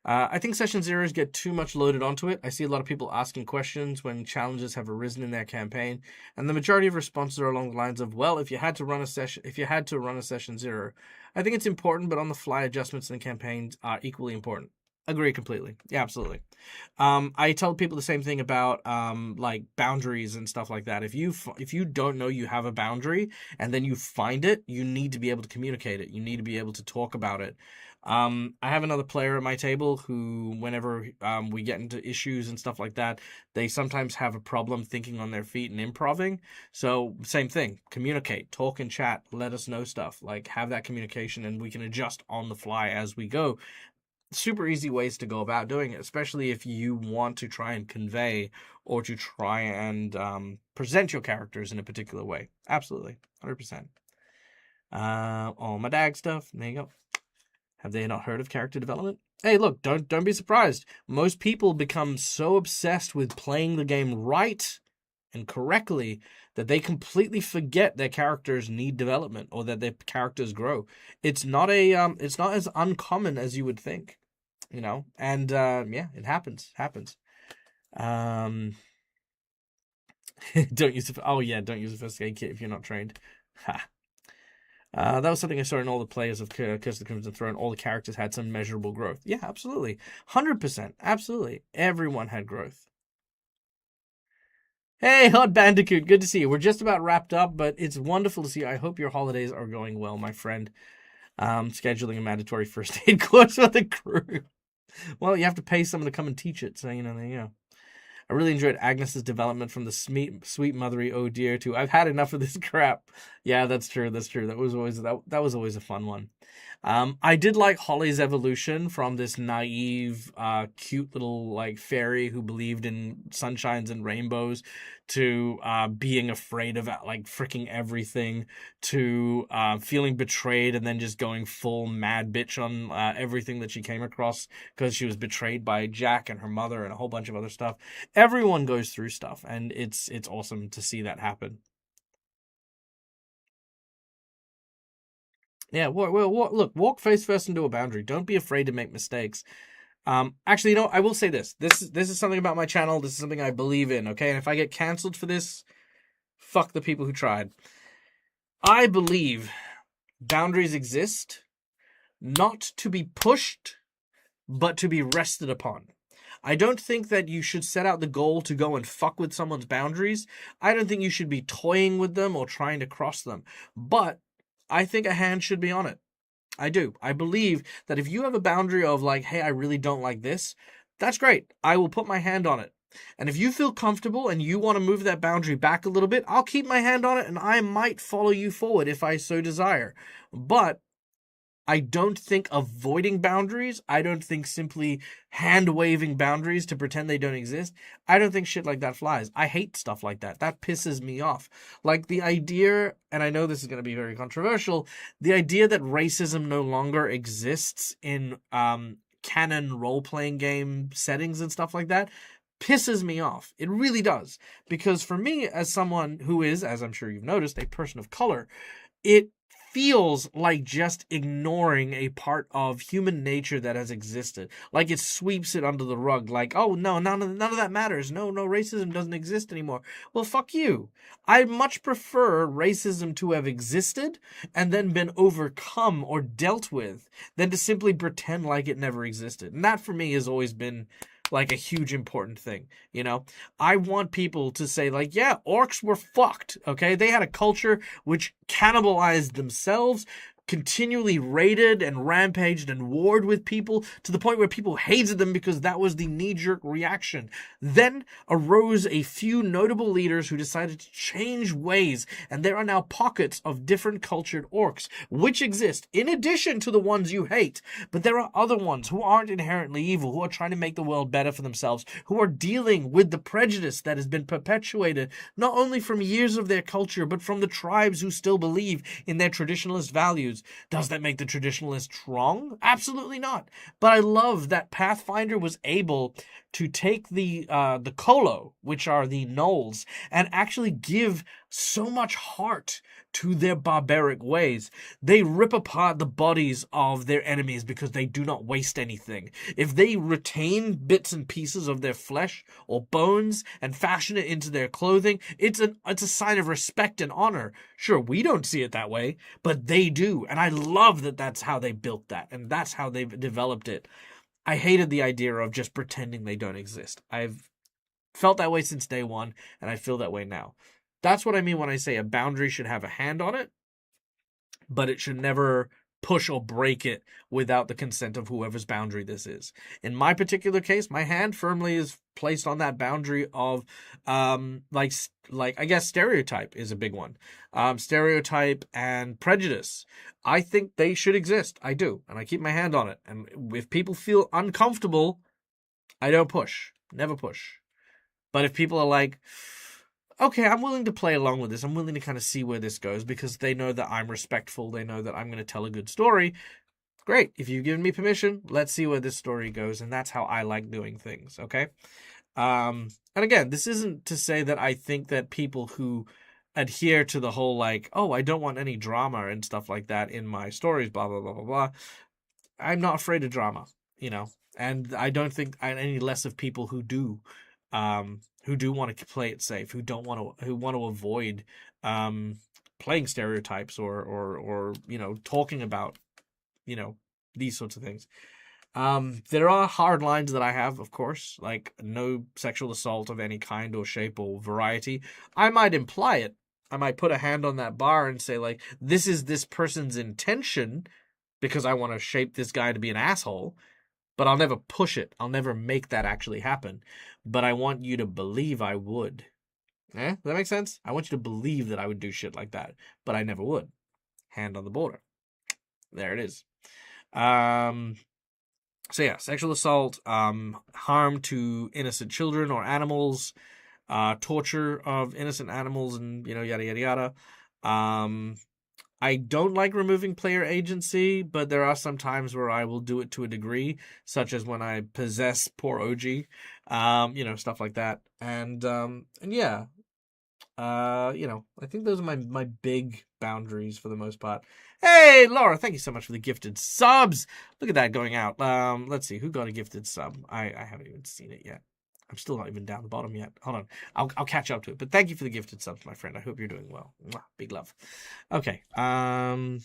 I think session 0s get too much loaded onto it. I see a lot of people asking questions when challenges have arisen in their campaign, and the majority of responses are along the lines of, "Well, if you had to run a session 0, I think it's important, but on-the-fly adjustments in the campaigns are equally important." Agree completely. Yeah, absolutely. I tell people the same thing about like boundaries and stuff like that. If you don't know you have a boundary and then you find it, you need to be able to communicate it. You need to be able to talk about it. I have another player at my table who, whenever we get into issues and stuff like that, they sometimes have a problem thinking on their feet and improving. So same thing, communicate, talk and chat, let us know stuff, like have that communication, and we can adjust on the fly as we go. Super easy ways to go about doing it, especially if you want to try and convey or to try and present your characters in a particular way. Absolutely, 100%. All my DAG stuff. There you go. Have they not heard of character development? Hey, look, don't be surprised. Most people become so obsessed with playing the game right and correctly that they completely forget their characters need development or that their characters grow. It's not as uncommon as you would think, And yeah, it happens. Um, don't use don't use a first aid kit if you're not trained. Ha. That was something I saw in all the players of Curse of the Crimson Throne. All the characters had some measurable growth. Yeah, absolutely. 100%. Absolutely. Everyone had growth. Hey, Hot Bandicoot. Good to see you. We're just about wrapped up, but it's wonderful to see you. I hope your holidays are going well, my friend. Scheduling a mandatory first aid course for the crew. Well, you have to pay someone to come and teach it, so, there you go. I really enjoyed Agnes's development from the sweet mothery oh dear to I've had enough of this crap. Yeah, that's true. That was always a fun one. I did like Holly's evolution from this naive, cute little like fairy who believed in sunshines and rainbows to being afraid of like freaking everything to feeling betrayed and then just going full mad bitch on everything that she came across because she was betrayed by Jack and her mother and a whole bunch of other stuff. Everyone goes through stuff, and it's awesome to see that happen. Yeah, look, walk face first into a boundary. Don't be afraid to make mistakes. Actually, I will say this. This is something about my channel. This is something I believe in, okay? And if I get canceled for this, fuck the people who tried. I believe boundaries exist not to be pushed, but to be rested upon. I don't think that you should set out the goal to go and fuck with someone's boundaries. I don't think you should be toying with them or trying to cross them. But I think a hand should be on it. I do. I believe that if you have a boundary of like, hey, I really don't like this, that's great. I will put my hand on it. And if you feel comfortable and you want to move that boundary back a little bit, I'll keep my hand on it and I might follow you forward if I so desire. But I don't think avoiding boundaries, I don't think simply hand-waving boundaries to pretend they don't exist, I don't think shit like that flies. I hate stuff like that. That pisses me off. Like the idea, and I know this is going to be very controversial, the idea that racism no longer exists in canon role-playing game settings and stuff like that pisses me off. It really does. Because for me, as someone who is, as I'm sure you've noticed, a person of color, it feels like just ignoring a part of human nature that has existed. Like it sweeps it under the rug. Like, oh no, none of that matters. No, racism doesn't exist anymore. Well, fuck you. I much prefer racism to have existed and then been overcome or dealt with than to simply pretend like it never existed. And that for me has always been like a huge important thing, I want people to say like, yeah, orcs were fucked, okay? They had a culture which cannibalized themselves, continually raided and rampaged and warred with people to the point where people hated them because that was the knee-jerk reaction. Then arose a few notable leaders who decided to change ways, and there are now pockets of different cultured orcs which exist in addition to the ones you hate. But there are other ones who aren't inherently evil, who are trying to make the world better for themselves, who are dealing with the prejudice that has been perpetuated not only from years of their culture but from the tribes who still believe in their traditionalist values. Does that make the traditionalists wrong? Absolutely not. But I love that Pathfinder was able to take the Colo, which are the gnolls, and actually give so much heart to their barbaric ways. They rip apart the bodies of their enemies because they do not waste anything. If they retain bits and pieces of their flesh or bones and fashion it into their clothing, it's a sign of respect and honor. Sure, we don't see it that way, but they do. And I love that that's how they built that, and that's how they've developed it. I hated the idea of just pretending they don't exist. I've felt that way since day one, and I feel that way now. That's what I mean when I say a boundary should have a hand on it, but it should never push or break it without the consent of whoever's boundary this is. In my particular case, my hand firmly is placed on that boundary of like I guess stereotype is a big one. Stereotype and prejudice. I think they should exist. I do, and I keep my hand on it. And if people feel uncomfortable, I don't push. Never push. But if people are like, okay, I'm willing to play along with this. I'm willing to kind of see where this goes because they know that I'm respectful. They know that I'm going to tell a good story. Great. If you've given me permission, let's see where this story goes. And that's how I like doing things. Okay. And again, this isn't to say that I think that people who adhere to the whole like, oh, I don't want any drama and stuff like that in my stories, blah, blah, blah, blah, blah. I'm not afraid of drama, you know, and I don't think any less of people who do want to play it safe, who want to avoid playing stereotypes or you know, talking about, you know, these sorts of things. There are hard lines that I have, of course, like no sexual assault of any kind or shape or variety. I might imply it. I might put a hand on that bar and say, like, this is this person's intention because I want to shape this guy to be an asshole, but I'll never push it. I'll never make that actually happen. But I want you to believe I would. Does that make sense? I want you to believe that I would do shit like that, but I never would. Hand on the border. There it is. So yeah, sexual assault, harm to innocent children or animals, torture of innocent animals, and, you know, yada, yada, yada. I don't like removing player agency, but there are some times where I will do it to a degree, such as when I possess poor OG, you know, stuff like that. And yeah, you know, I think those are my big boundaries for the most part. Hey, Laura, thank you so much for the gifted subs. Look at that going out. Let's see, who got a gifted sub? I haven't even seen it yet. I'm still not even down the bottom yet. Hold on. I'll catch up to it. But thank you for the gifted subs, my friend. I hope you're doing well. Mwah, big love. Okay. Trauma,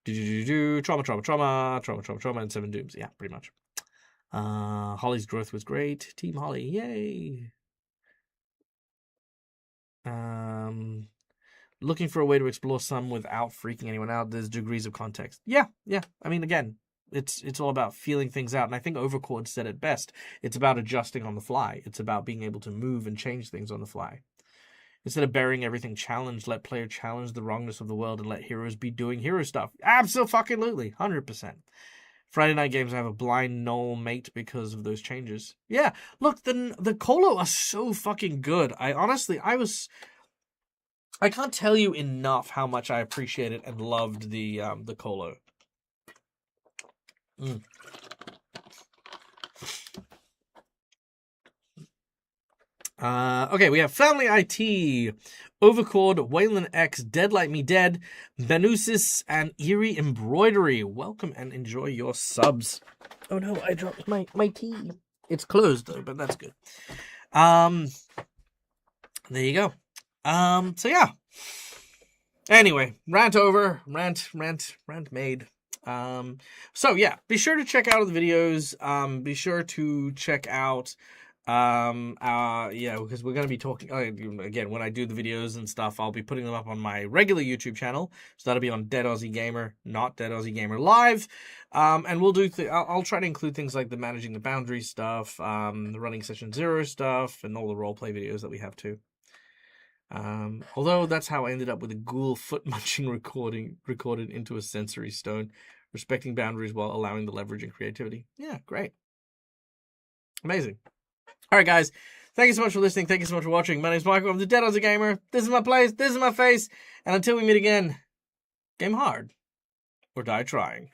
and 7 dooms. Yeah, pretty much. Holly's growth was great. Team Holly, yay. Looking for a way to explore some without freaking anyone out. There's degrees of context. Yeah. I mean, again, it's all about feeling things out. And I think Overcord said it best. It's about adjusting on the fly. It's about being able to move and change things on the fly. Instead of burying everything challenged, let player challenge the wrongness of the world and let heroes be doing hero stuff. Absolutely, 100%. Friday night games, I have a blind null mate because of those changes. Yeah, look, the Colo are so fucking good. I can't tell you enough how much I appreciated and loved the Colo. Okay, we have Family IT, Overcord, Wayland X, Dead Like Me Dead, Benusis, and Eerie Embroidery. Welcome and enjoy your subs. Oh no, I dropped my tea. It's closed though, but that's good. There you go. So yeah. Anyway, rant over. Rant made. So yeah, be sure to check out the videos. Be sure to check out yeah, because we're going to be talking again when I do the videos and stuff. I'll be putting them up on my regular YouTube channel, so that'll be on Dead Aussie Gamer, not Dead Aussie Gamer Live. And we'll do I'll try to include things like the managing the boundaries stuff, the running session 0 stuff, and all the roleplay videos that we have too. Although that's how I ended up with a ghoul foot munching recorded into a sensory stone, respecting boundaries while allowing the leverage and creativity. Yeah, great. Amazing. All right, guys. Thank you so much for listening. Thank you so much for watching. My name's Michael. I'm the Dead Aussie Gamer. This is my place. This is my face. And until we meet again, game hard or die trying.